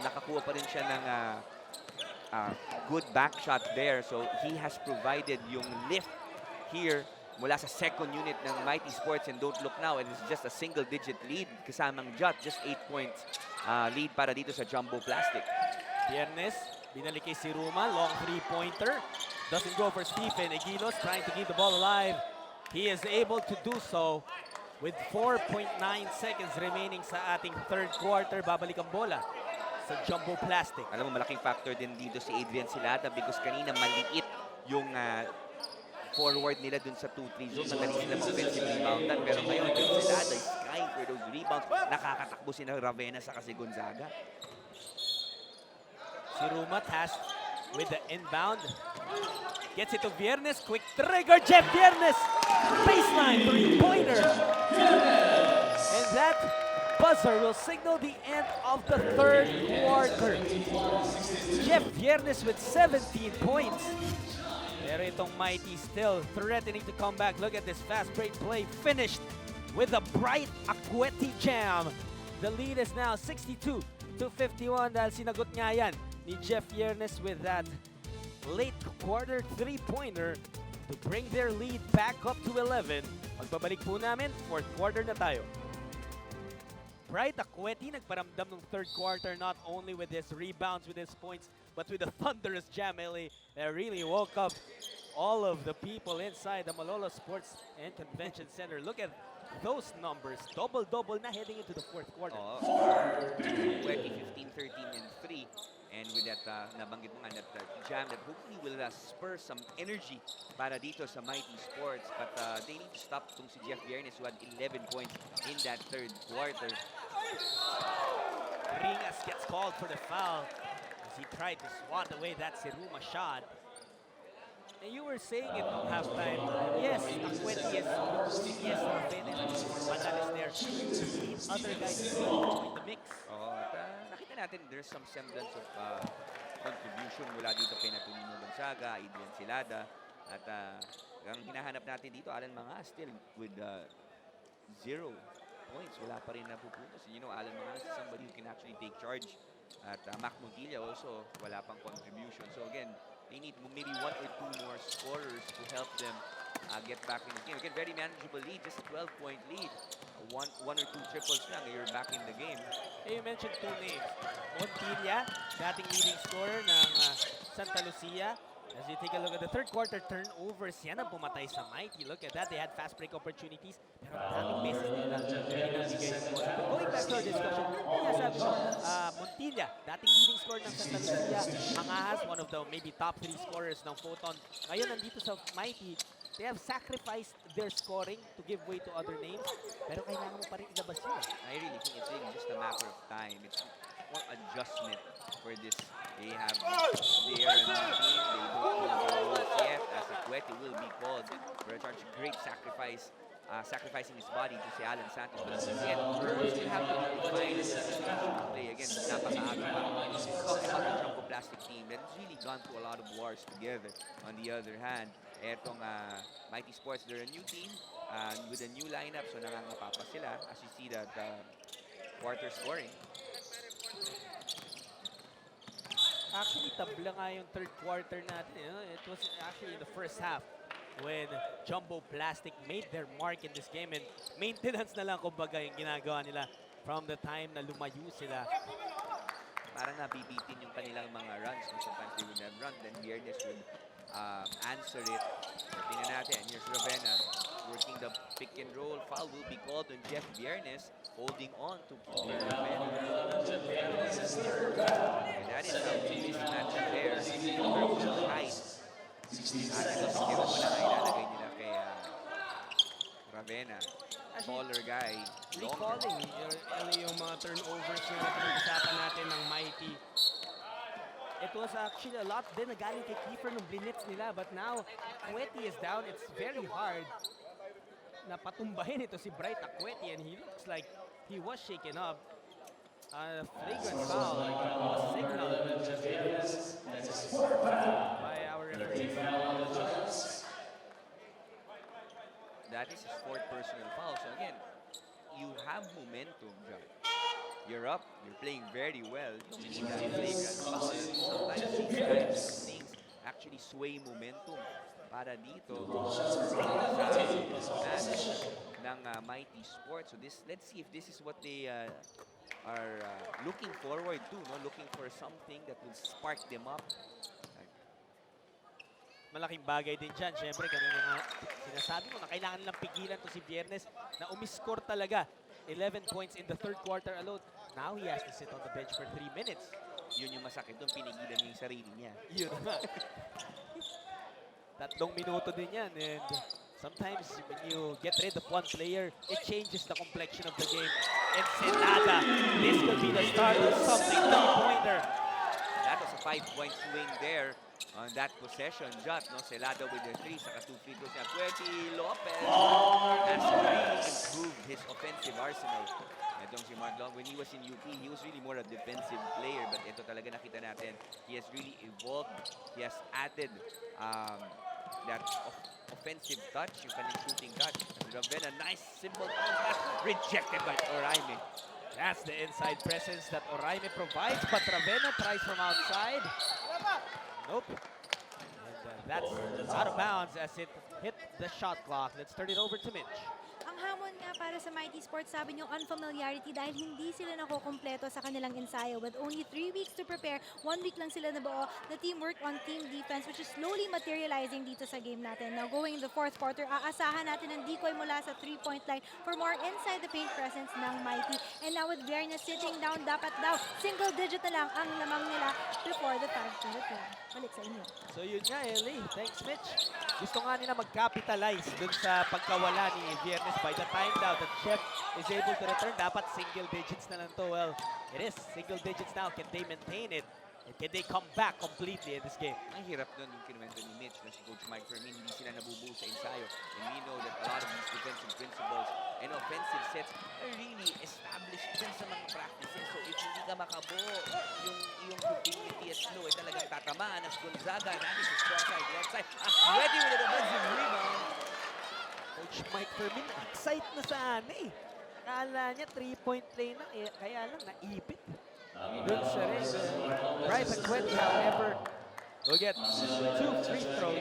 nakakuha pa rin siya ng good back shot there. So he has provided yung lift here mula sa second unit ng Mighty Sports, and don't look now, and it's just a single-digit lead kasamang Jot, just 8 points lead para dito sa Jumbo Plastic. Viernes, binalik kay si Ruma, long three-pointer. Doesn't go for Stephen. Aguilos trying to keep the ball alive. He is able to do so with 4.9 seconds remaining sa ating third quarter. Babalik ang bola sa Jumbo Plastic. Alam mo, malaking factor din dito si Adrian Silada because kanina maliit yung forward nila dun sa 2-3 zone. Magaling sila offensive reboundan. Pero ngayon, yung Silada is trying for those rebounds. Nakakatakbo si Ravenna sa kasi Gonzaga. Si Ruma tasked with the inbound. Gets it to Viernes. Quick trigger. Jeff Viernes. Baseline three-pointer. And that buzzer will signal the end of the third quarter. Jeff Viernes with 17 points. Pero itong Mighty still threatening to come back. Look at this fast break play. Finished with a Bright Acueti jam. The lead is now 62-51 dahil sinagot nga yan ni Jeff Viernes with that late quarter three-pointer to bring their lead back up to 11. Magbabalik po namin, fourth quarter na tayo. Bright Acueti nagparamdam ng third quarter not only with his rebounds, with his points, but with a thunderous jam that really woke up all of the people inside the Malolos Sports and Convention Center. Look at those numbers. Double-double na heading into the fourth quarter. Acueti 15, 13, and 3. And with that, nabanggit mo nga that jam that hopefully will spur some energy para dito sa Mighty Sports. But they need to stop itong si Jeff Viernes who had 11 points in that third quarter. Ringas gets called for the foul as he tried to swat away that Siruma shot. And you were saying it at halftime. Yes, Acueti is Viernes, Manal is there. These other guys to join the mix. Nakita natin there's some semblance of contribution mula dito kay Natunino Gonzaga, Adrian Silada. At ang hinahanap natin dito, Alan Mangas still with 0 points. Wala pa rin napupuntos. You know, Alan Mangas is somebody who can actually take charge. At Mac Montilla also, wala pang contribution. So again, they need maybe 1 or 2 more scorers to help them get back in the game. Again, very manageable lead, just a 12-point lead. One or two triples lang, you're back in the game. Hey, you mentioned 2 names. Montilla, dating leading scorer ng Santa Lucia. As you take a look at the third quarter turnovers, yan ang pumatay sa Mighty. Look at that, they had fast break opportunities. Pero ang daming beses nila pinabigay ng ball. But going back to our discussion, kaya sabi ko, Montilla, dating leading scorer ng Santa Lucia. Mangahas, one of the maybe top 3 scorers ng Photon. Ngayon, nandito sa Mighty, they have sacrificed their scoring to give way to other names. Pero kailangan mo pa rin ilabas yun. I really think it's really just a matter of time. It's more adjustment for this. They have their team. They don't know the rules yet, as Acueti will be called for such great sacrifice, sacrificing his body to si Alan Santos. But again, we still have to find a play. Again, napakaaga pa. Talking about the Jumbo Plastic team that's really gone through a lot of wars together. On the other hand, Etong Mighty Sports, they're a new team with a new lineup, so nangangapa pa sila as you see that quarter scoring. Actually, tabla nga yung third quarter natin. It was actually in the first half when Jumbo Plastic made their mark in this game, and maintenance na lang kumbaga yung ginagawa nila from the time na lumayo sila. Parang nabibitin yung kanilang mga runs. No? Sometimes they would have run, then Viernes would answer it. So, tingnan natin. Here's Ravenna working the pick and roll. Foul will be called on Jeff Viernes, holding on to Ravenna. And that is a mismatch there. From height. At ito, skill mo na ilalagay nila kay Ravenna. Taller guy. Recalling yung mga turnovers na pinag-usapan natin ng Mighty. It was actually a lot din na galing kay Kiefer nung blinitz nila, but now Akweti is down. It's very hard na patumbahin ito si Bright Akweti, and he looks like he was shaken up. Flagrant foul was signaled by our referee. That is his fourth personal foul. So again, you have momentum, John. You're up, you're playing very well. You don't need that flagrant foul. Sometimes these kinds of things actually sway momentum para dito sa match ng Mighty Sports. So let's see if this is what they are looking forward to, no? Looking for something that will spark them up. Malaking bagay din dyan. Siyempre, kanina nga sinasabi mo na kailangan nilang pigilan to si Viernes na umiscore talaga. 11 points in the third quarter alone. Now he has to sit on the bench for 3 minutes. Yun yung masakit doon, pinigilan niya yung sarili niya. Yun nga. 3 minuto din yan. And sometimes when you get rid of one player, it changes the complexion of the game. And Senada, this could be the start of something. 3-pointer. That was a 5-point swing there on that possession. Just, no? Celada with the 3, saka 2 free throws niya. Akweti Lopez has really improved his offensive arsenal. Itong si Mark Long, when he was in UP, he was really more a defensive player. But ito talaga nakita natin, he has really evolved. He has added that offensive touch, yung kanyang shooting touch. Ravenna, nice, simple pass, rejected by Oraime. That's the inside presence that Oraime provides, but Ravenna tries from outside. Nope. And that's out of bounds as it hit the shot clock. Let's turn it over to Mitch. Ang hamon nga para sa Mighty Sports, sabi niyo, unfamiliarity dahil hindi sila nakukompleto sa kanilang ensayo. With only 3 weeks to prepare, 1 week lang sila nabuo. The team worked on team defense, which is slowly materializing dito sa game natin. Now going in the fourth quarter, aasahan natin ang decoy mula sa 3-point line for more inside the paint presence ng Mighty. And now with Viernes sitting down, dapat daw single digit na lang ang lamang nila before the 5-minute run. Balik sa inyo. So yun nga, Ellie. Thanks, Mitch. Gusto nga nila mag-capitalize dun sa pagkawala ni Viernes. By the time daw that Jeff is able to return, dapat single digits na lang to. Well, it is single digits now. Can they maintain it? And can they come back completely in this game? Ang hirap nun yung kinuwento ni Mitch na si Coach Mike Fermin, hindi sila nabubuo sa ensayo. And we know that a lot of these defensive principles and offensive sets are really established din sa mga practices. So if hindi ka makabuo, yung continuity at flow ay talagang tatamaan as Gonzaga. That is his strong side, left side. Ready with a defensive rebound. Coach Mike Fermin, excite na sana eh. Kala niya 3-point play na, kaya lang naipit. Dun sa rin. Bright Akweti, however, will get 2 free throws.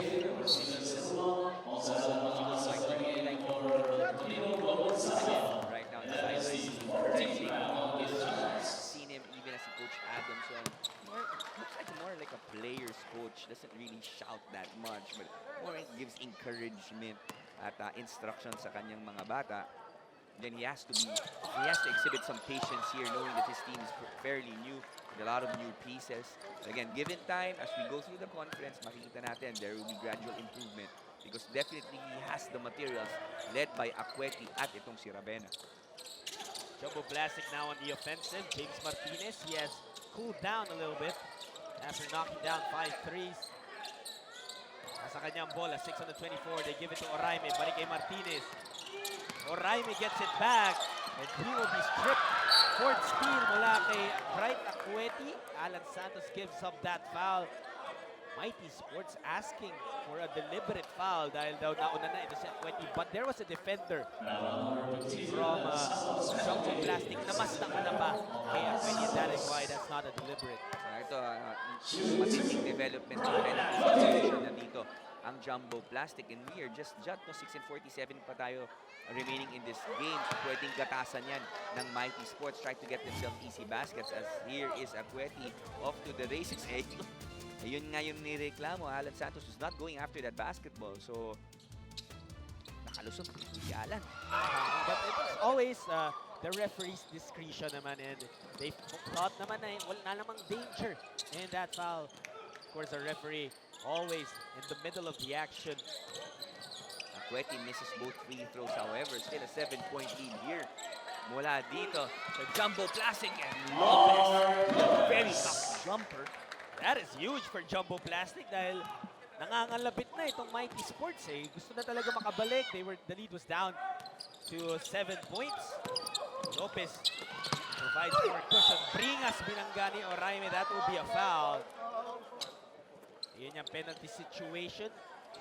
Right now, the sideline is seen him even as a Coach Adamson. Looks like a player's coach. Doesn't really shout that much, but more gives encouragement at instruction sa kanyang mga bata. Then he has to exhibit some patience here, knowing that his team is fairly new with a lot of new pieces. But again, given time, as we go through the conference, makikita natin there will be gradual improvement because definitely he has the materials led by Akweti at itong si Ravenna. Jumbo Plastic now on the offensive. James Martinez, he has cooled down a little bit after knocking down 5 threes. Nasa kanyang bola, 6 on the 24. They give it to Oraime. Balik kay Martinez. Oraime gets it back, and he will be stripped. Fourth steal mula kay Bright Akweti. Alan Santos gives up that foul. Mighty Sports asking for a deliberate foul dahil daw nauna na ito si Akweti. But there was a defender from Jumbo Plastic na mas nauna pa kay Akweti. And that is why that's not a deliberate. Ito, matinding development ng penalty situation na dito ang Jumbo Plastic. And we are just no, 6:47 pa tayo remaining in this game. Pwedeng gatasan yan ng Mighty Sports. Try to get themselves easy baskets as here is Akweti off to the races. Ayun nga yung nireklamo. Alan Santos was not going after that basketball. So, nakalusot. Si Alan. But it was always the referee's discretion naman, and they thought naman na wala namang danger in that foul. Of course, the referee always in the middle of the action. Akweti misses both free throws, however, still a 7-point lead here. Mula dito sa Jumbo Plastic and Lopez. Very tough jumper. That is huge for Jumbo Plastic dahil nangangalapit na itong Mighty Sports eh. Gusto na talaga makabalik. The lead was down to 7 points. Lopez provides more cushion. Bringas binangga ni Oraime. That will be a foul. Yan yung penalty situation.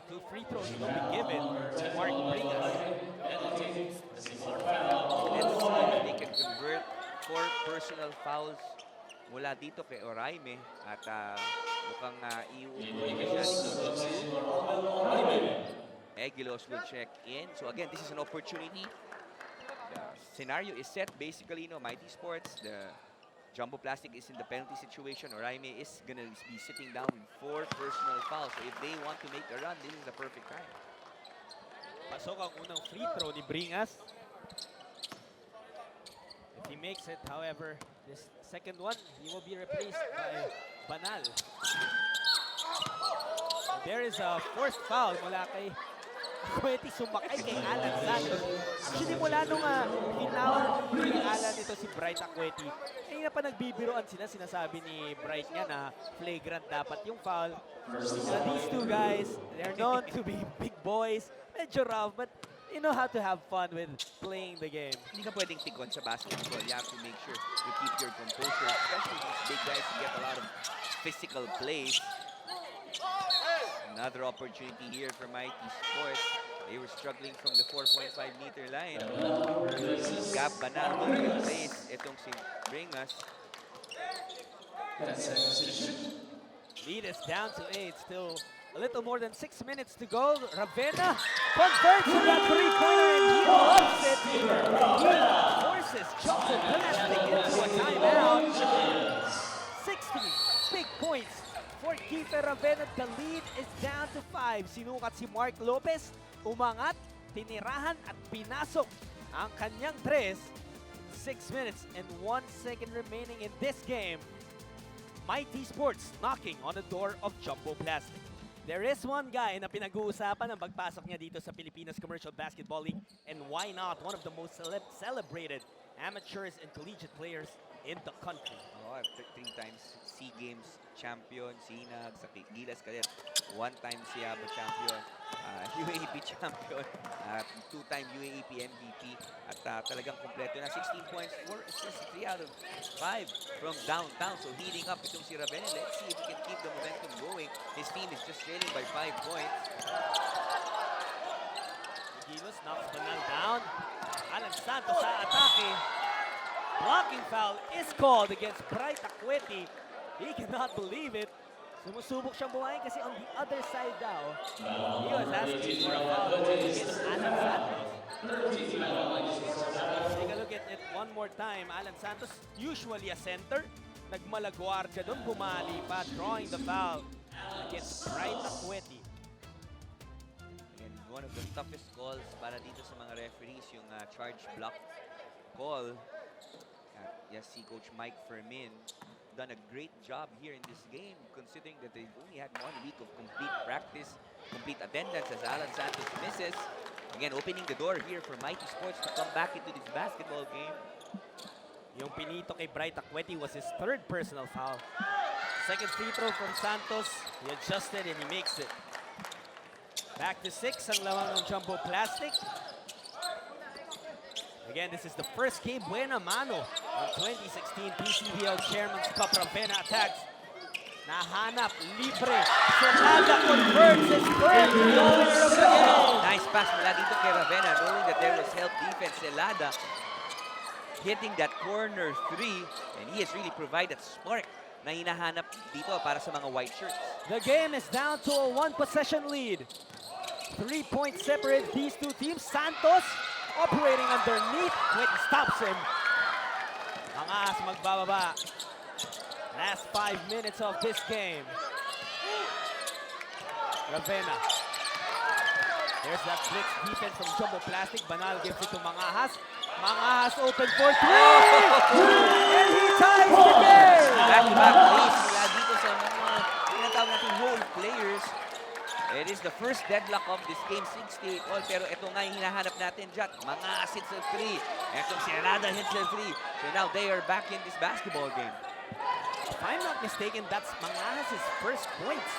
2 free throws will be given to Mark Bringas. Let's see if they can convert 4 personal fouls mula dito kay Oraime at mukhang iuulit siya dito. Egilos will check in. So again, this is an opportunity. The scenario is set basically, Mighty Sports. The Jumbo Plastic is in the penalty situation. Oraime is gonna be sitting down with 4 personal fouls. So if they want to make a run, this is the perfect time. Pasok ang unang free throw ni Bringas. If he makes it, however, this second one, he will be replaced by Banal. And there is a forced foul mula kay Akweti, sumakay kay Alan Santos. Actually, mula nung tinawag ni Alan ito si Bright Akweti, na pa nagbibiroan sila, sinasabi ni Bright nga na flagrant dapat yung foul. These two guys, they're known to be big boys, medyo rough, but you know how to have fun with playing the game. Hindi ka pwedeng tikon sa basketball. You have to make sure you keep your composure, especially these big guys who get a lot of physical plays. Another opportunity here for Mighty Sports. They were struggling from the 4.5-meter line. Gab Banal will replace itong si Bringas. Lead is down to 8. Still a little more than 6 minutes to go. Ravenna converts on that three-pointer and he loves it. He forces Jumbo Plastic into a timeout. 60 big points for Keefer Ravenna. The lead is down to 5. Sinukat si Mark Lopez. Umangat, tinirahan at pinasok ang kanyang 3. 6 minutes and 1 second remaining in this game. Mighty Sports knocking on the door of Jumbo Plastic. There is one guy na pinag-uusapan ang pagpasok niya dito sa Pilipinas Commercial Basketball League, and why not? One of the most celebrated amateurs and collegiate players in the country. Oh, 3 times SEA Games champion, Sinag, sa Gilas Cadet, 1-time Siaba champion, UAAP champion, 2-time UAAP MVP, at talagang kompleto na 16 points, 4 assists, 3 out of 5 from downtown. So heating up itong si Ravenna. Let's see if he can keep the momentum going. His team is just trailing by 5 points. Gilos knocks Banal down. Alan Santos sa atake. Blocking foul is called against Bright Akweti. He cannot believe it. Sumusubok siyang buhayin kasi on the other side daw, he was asking for a foul against Alan Santos. Take a look at it one more time. Alan Santos, usually a center, nagmalagwardya doon, bumali pa, drawing the foul against Bright Akweti. And one of the toughest calls para dito sa mga referees, yung charge block call. Yes, si Coach Mike Fermin done a great job here in this game, considering that they've only had 1 week of complete practice, complete attendance as Alan Santos misses. Again, opening the door here for Mighty Sports to come back into this basketball game. Yung pinito kay Bright Akweti was his 3rd personal foul. Second free throw from Santos. He adjusted and he makes it. Back to 6 ang lamang ng Jumbo Plastic. Again, this is the first game buena mano of 2016 PCBL Chairman's Cup. Ravenna attacks. Nahanap, libre. Selada converts his first no-winner of the game. Nice pass mula dito kay Ravenna, knowing that there was help defense. Selada hitting that corner 3, and he has really provided spark na hinahanap dito para sa mga white shirts. The game is down to a 1-possession lead. 3 points separate these two teams. Santos operating underneath. Quentin stops him. Angas magbababa. Last 5 minutes of this game. Ravenna. There's that blitz defense from Jumbo Plastic. Banal gives it to Mangahas. Mangahas open for 3! And he ties the game! Back-to-back plays mula dito sa mga tinatawag natin role players. It is the first deadlock of this game, 68 all. Pero ito nga yung hinahanap natin, Jat. Mangahas hits a 3. Etong Selada hits a 3. So now they are back in this basketball game. If I'm not mistaken, that's Mangahas' first points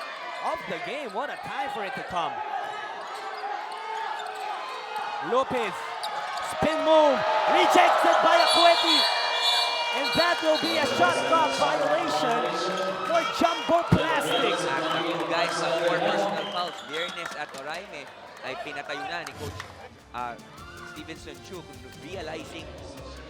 of the game. What a time for it to come. Lopez, spin move, rejected by Akweti. And that will be a shot clock violation for Jumbo Plastic. At yung guys sa 4 personal fouls, Viernes at Oraime, ay pinatayo na ni Coach Stevenson Chu, realizing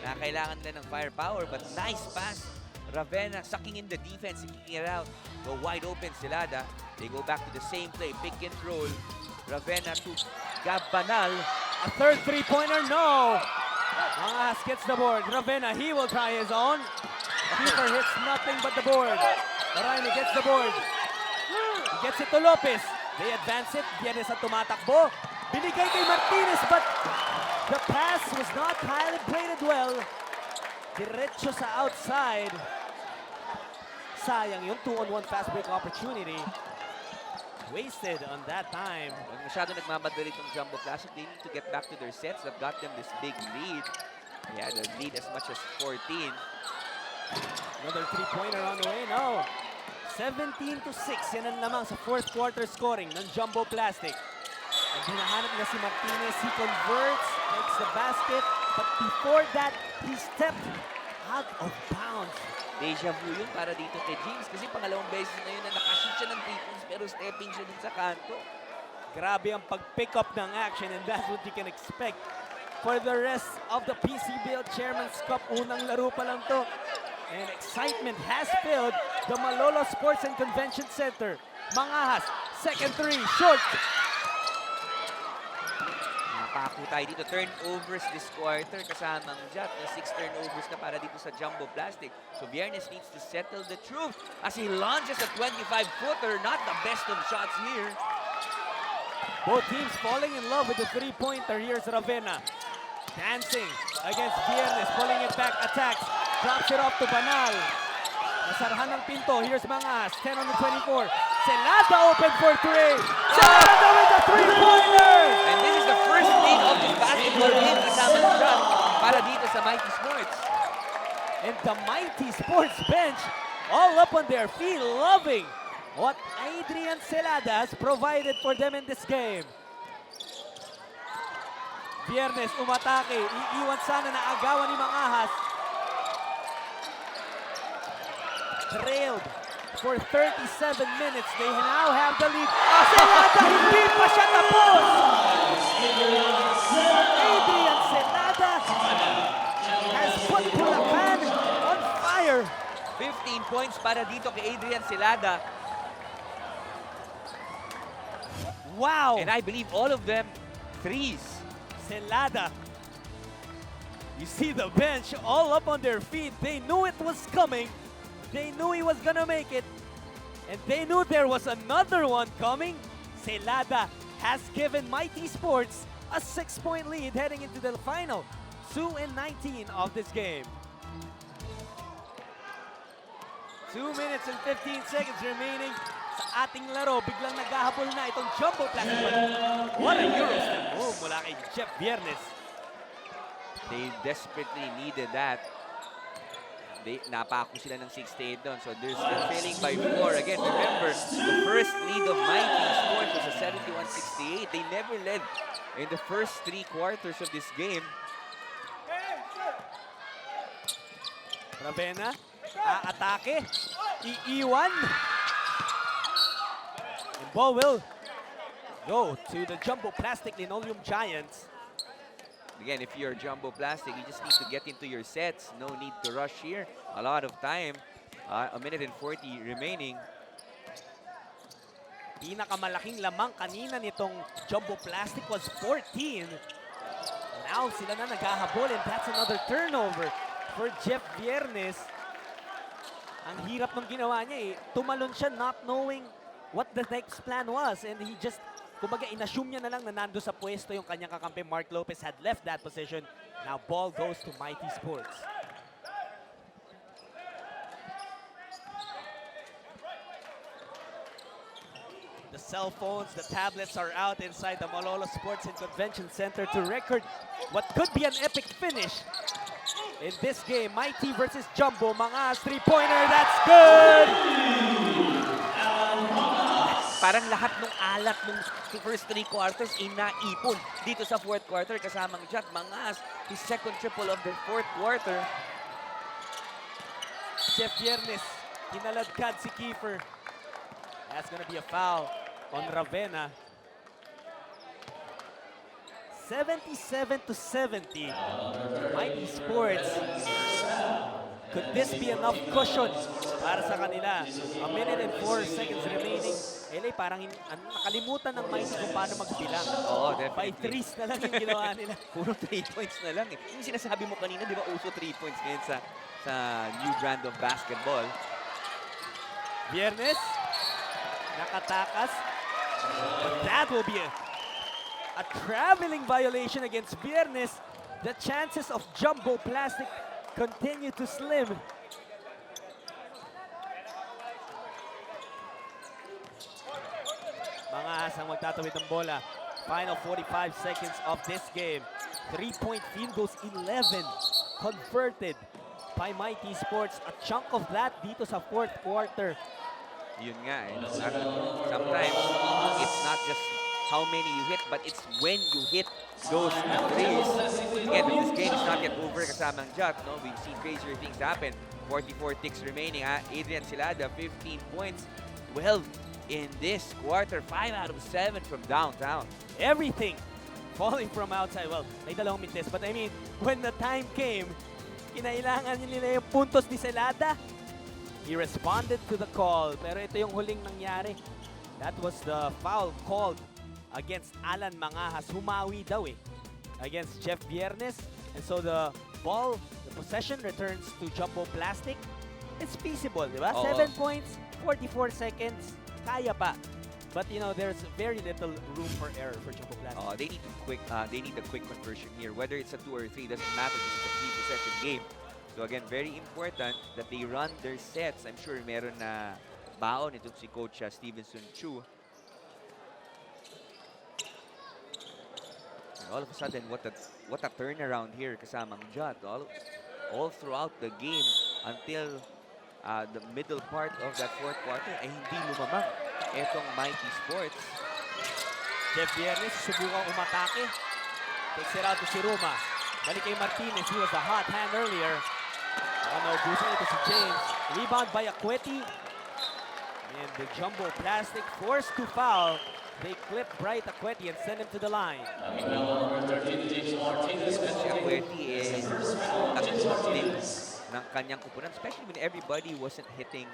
na kailangan nila ng firepower. But nice pass. Ravenna sucking in the defense, kicking it out. Go wide open, Selada. They go back to the same play, pick and roll. Ravenna to Gabanal. A third three-pointer, no. Mangas gets the board. Ravenna, he will try his own. Keeper hits nothing but the board. Araime gets the board. He gets it to Lopez. They advance it. Viernes at tumatakbo. Binigay kay Martinez, but the pass was not calibrated well. Diretso sa outside. Sayang yung 2-on-1 fast break opportunity. Wasted on that time. Huwag masyado nagmamadali itong Jumbo Plastic. They need to get back to their sets that got them this big lead. Yeah, the lead as much as 14. Another three-pointer on the way. No. 17-6. Yan ang lamang sa fourth quarter scoring ng Jumbo Plastic. And hinahanap na si Martinez. He converts, makes the basket. But before that, he stepped out of bounds. Deja vu yun para dito kay James kasi pangalawang beses na yun na nakashoot siya ng 3 points pero stepping siya dun sa kanto. Grabe ang pag-pick up ng action, and that's what you can expect for the rest of the PCBL Chairman's Cup. Unang laro pa lang to. And excitement has filled the Malolos Sports and Convention Center. Mangahas, second three, short. Napako tayo dito. Turnovers this quarter kasamang Jat na 6 turnovers na para dito sa Jumbo Plastic. So Viernes needs to settle the truth as he launches a 25-footer. Not the best of shots here. Both teams falling in love with the three-pointer. Here's Ravenna. Dancing against Viernes, pulling it back, attacks. Drops it off to Banal. Nasarahan ng pinto. Here's Mangas, 10 on the 24. Selada open for 3. Selada with the three-pointer! And this is the first lead of this basketball game kasama ng Jat para dito sa Mighty Sports. And the Mighty Sports bench all up on their feet, loving what Adrian Selada has provided for them in this game. Viernes umatake, iiwan sana na agawan ni Mangahas. Trailed for 37 minutes. They now have the lead. Selada, hindi pa siya tapos! Adrian Selada has put Bulacan on fire. 15 points para dito kay Adrian Selada. Wow! And I believe all of them threes. Selada. You see the bench all up on their feet. They knew it was coming. They knew he was gonna make it. And they knew there was another one coming. Selada has given Mighty Sports a 6-point lead heading into the final 2-19 of this game. 2 minutes and 15 seconds remaining sa ating laro. Biglang naghahabol na itong Jumbo Plastic. What a Eurostep move mula kay Jeff Viernes. They desperately needed that. Napako sila ng 68 doon. So they're still trailing by 4. Again, remember, the first lead of Mighty Sports was a 71-68. They never led in the first 3 quarters of this game. Ravenna, aatake, iiwan. ball will go to the Jumbo Plastic Linoleum Giants. Again, if you're Jumbo Plastic, you just need to get into your sets. No need to rush here. A lot of time. A minute and 40 remaining. Pinakamalaking lamang kanina nitong Jumbo Plastic was 14. Now sila na naghahabol and that's another turnover for Jeff Viernes. Ang hirap nung ginawa niya eh. Tumalon siya not knowing what the next plan was and he just, kumbaga inassume niya na lang na nando sa pwesto yung kanyang kakampi. Mark Lopez had left that position. Now ball goes to Mighty Sports. The cell phones, the tablets are out inside the Malolos Sports and Convention Center to record what could be an epic finish in this game. Mighty versus Jumbo. Mga three-pointer, that's good! Parang lahat ng alat ng first 3 quarters inaipon dito sa fourth quarter kasamang Jat Mangas, his second triple of the fourth quarter. Jeff Viernes, kinaladkad si Kiefer. That's gonna be a foul on Ravenna. 77-70. Mighty Sports. Could this be enough cushion para sa kanila? A minute and 4 seconds remaining. LA parang nakalimutan ng Mighty kung paano magbilang. Oo, By definitely. threes na lang yung ginawa nila. Puro 3 points na lang eh. Yung sinasabi mo kanina, di ba uso 3 points ngayon sa new brand of basketball. Viernes, nakatakas. But that will be a traveling violation against Viernes. The chances of Jumbo Plastic continue to slim. Mga asang magtatawid ng bola. Final 45 seconds of this game. 3-point field goals, 11 converted by Mighty Sports. A chunk of that dito sa fourth quarter. Yun nga eh. Sometimes, it's not just how many you hit, but it's when you hit those threes. Again, this game is not yet over kasamang Jat. No? We've seen crazier things happen. 44 ticks remaining. Adrian Silada, 15 points. 12 in this quarter. 5 out of 7 from downtown. Everything falling from outside. Well, may dalawang minutes. But I mean, when the time came, kinailangan nila yung puntos ni Celada. He responded to the call. Pero ito yung huling nangyari. That was the foul called against Alan Mangahas. Humawi daw eh. Against Jeff Viernes. And so the ball, the possession returns to Jumbo Plastic. It's feasible, di ba? Oo. 7 points, 44 seconds. Kaya pa. But you know, there's very little room for error for Jumbo Plastic. They need a quick conversion here. Whether it's a 2 or 3 doesn't matter. This is a 3-possession game. So again, very important that they run their sets. I'm sure meron na baon itong si Coach Stevenson Chu. And all of a sudden, what a turnaround here kasamang Jot. All throughout the game until the middle part of that fourth quarter ay hindi lumamang etong Mighty Sports. Jeff Viernes subukang umatake. Takes it out to si Roma. Balik kay Martinez. He was a hot hand earlier. Oh no, busing ito si James. Rebound by Aqueti. And the Jumbo Plastic forced to foul. They clip Bright Aqueti and send him to the line. Si Aqueti nagtulog din ng kanyang kupunan, especially when everybody wasn't hitting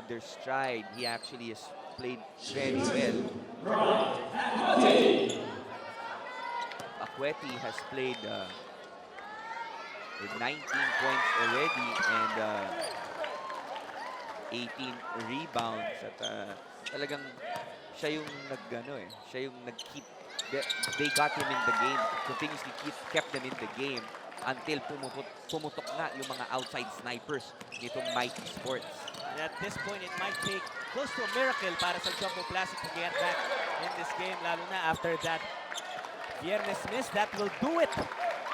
their stride. He actually has played very well. Aqueti has played with 19 points already and 18 rebounds. At talagang siya yung siya yung nag-keep, they got him in the game, continuously kept them in the game until pumutok na yung mga outside snipers nitong Mighty Sports. And at this point, it might take close to a miracle para sa Jumbo Plastic to get back in this game, lalo na after that Viernes miss. That will do it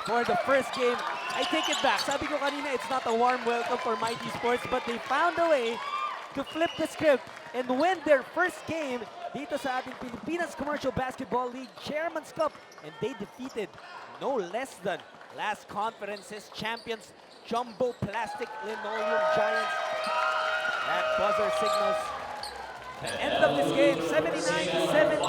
for the first game. I take it back. Sabi ko kanina, it's not a warm welcome for Mighty Sports, but they found a way to flip the script and win their first game dito sa ating Pilipinas Commercial Basketball League Chairman's Cup. And they defeated no less than last conference's champions, Jumbo Plastic Linoleum Giants. That buzzer signals The end of this game, 79-70.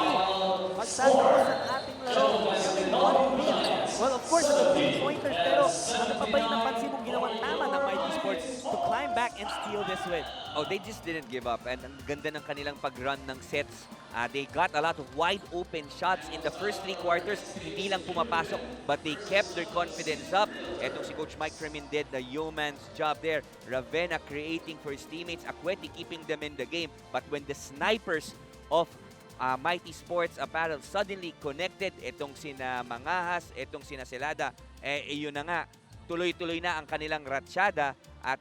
Magtatapos ang ating laro. With one win. Well, of course, the 3-pointers, pero ano pa ba yung napansin mong ginawang tama ng Mighty Sports to climb back and steal this win? Oh, they just didn't give up. And ang ganda ng kanilang pag-run ng sets. They got a lot of wide open shots in the first 3 quarters. Hindi lang pumapasok, but they kept their confidence up. Etong si Coach Mike Tremin did the yeoman's job there. Ravenna creating for his teammates. Akweti keeping them in the game. But when the snipers of Mighty Sports Apparel suddenly connected, etong sina Mangahas, etong sina Selada, yun na nga, tuloy-tuloy na ang kanilang ratsyada at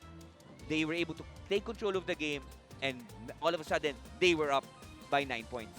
they were able to take control of the game and all of a sudden, they were up by 9 points.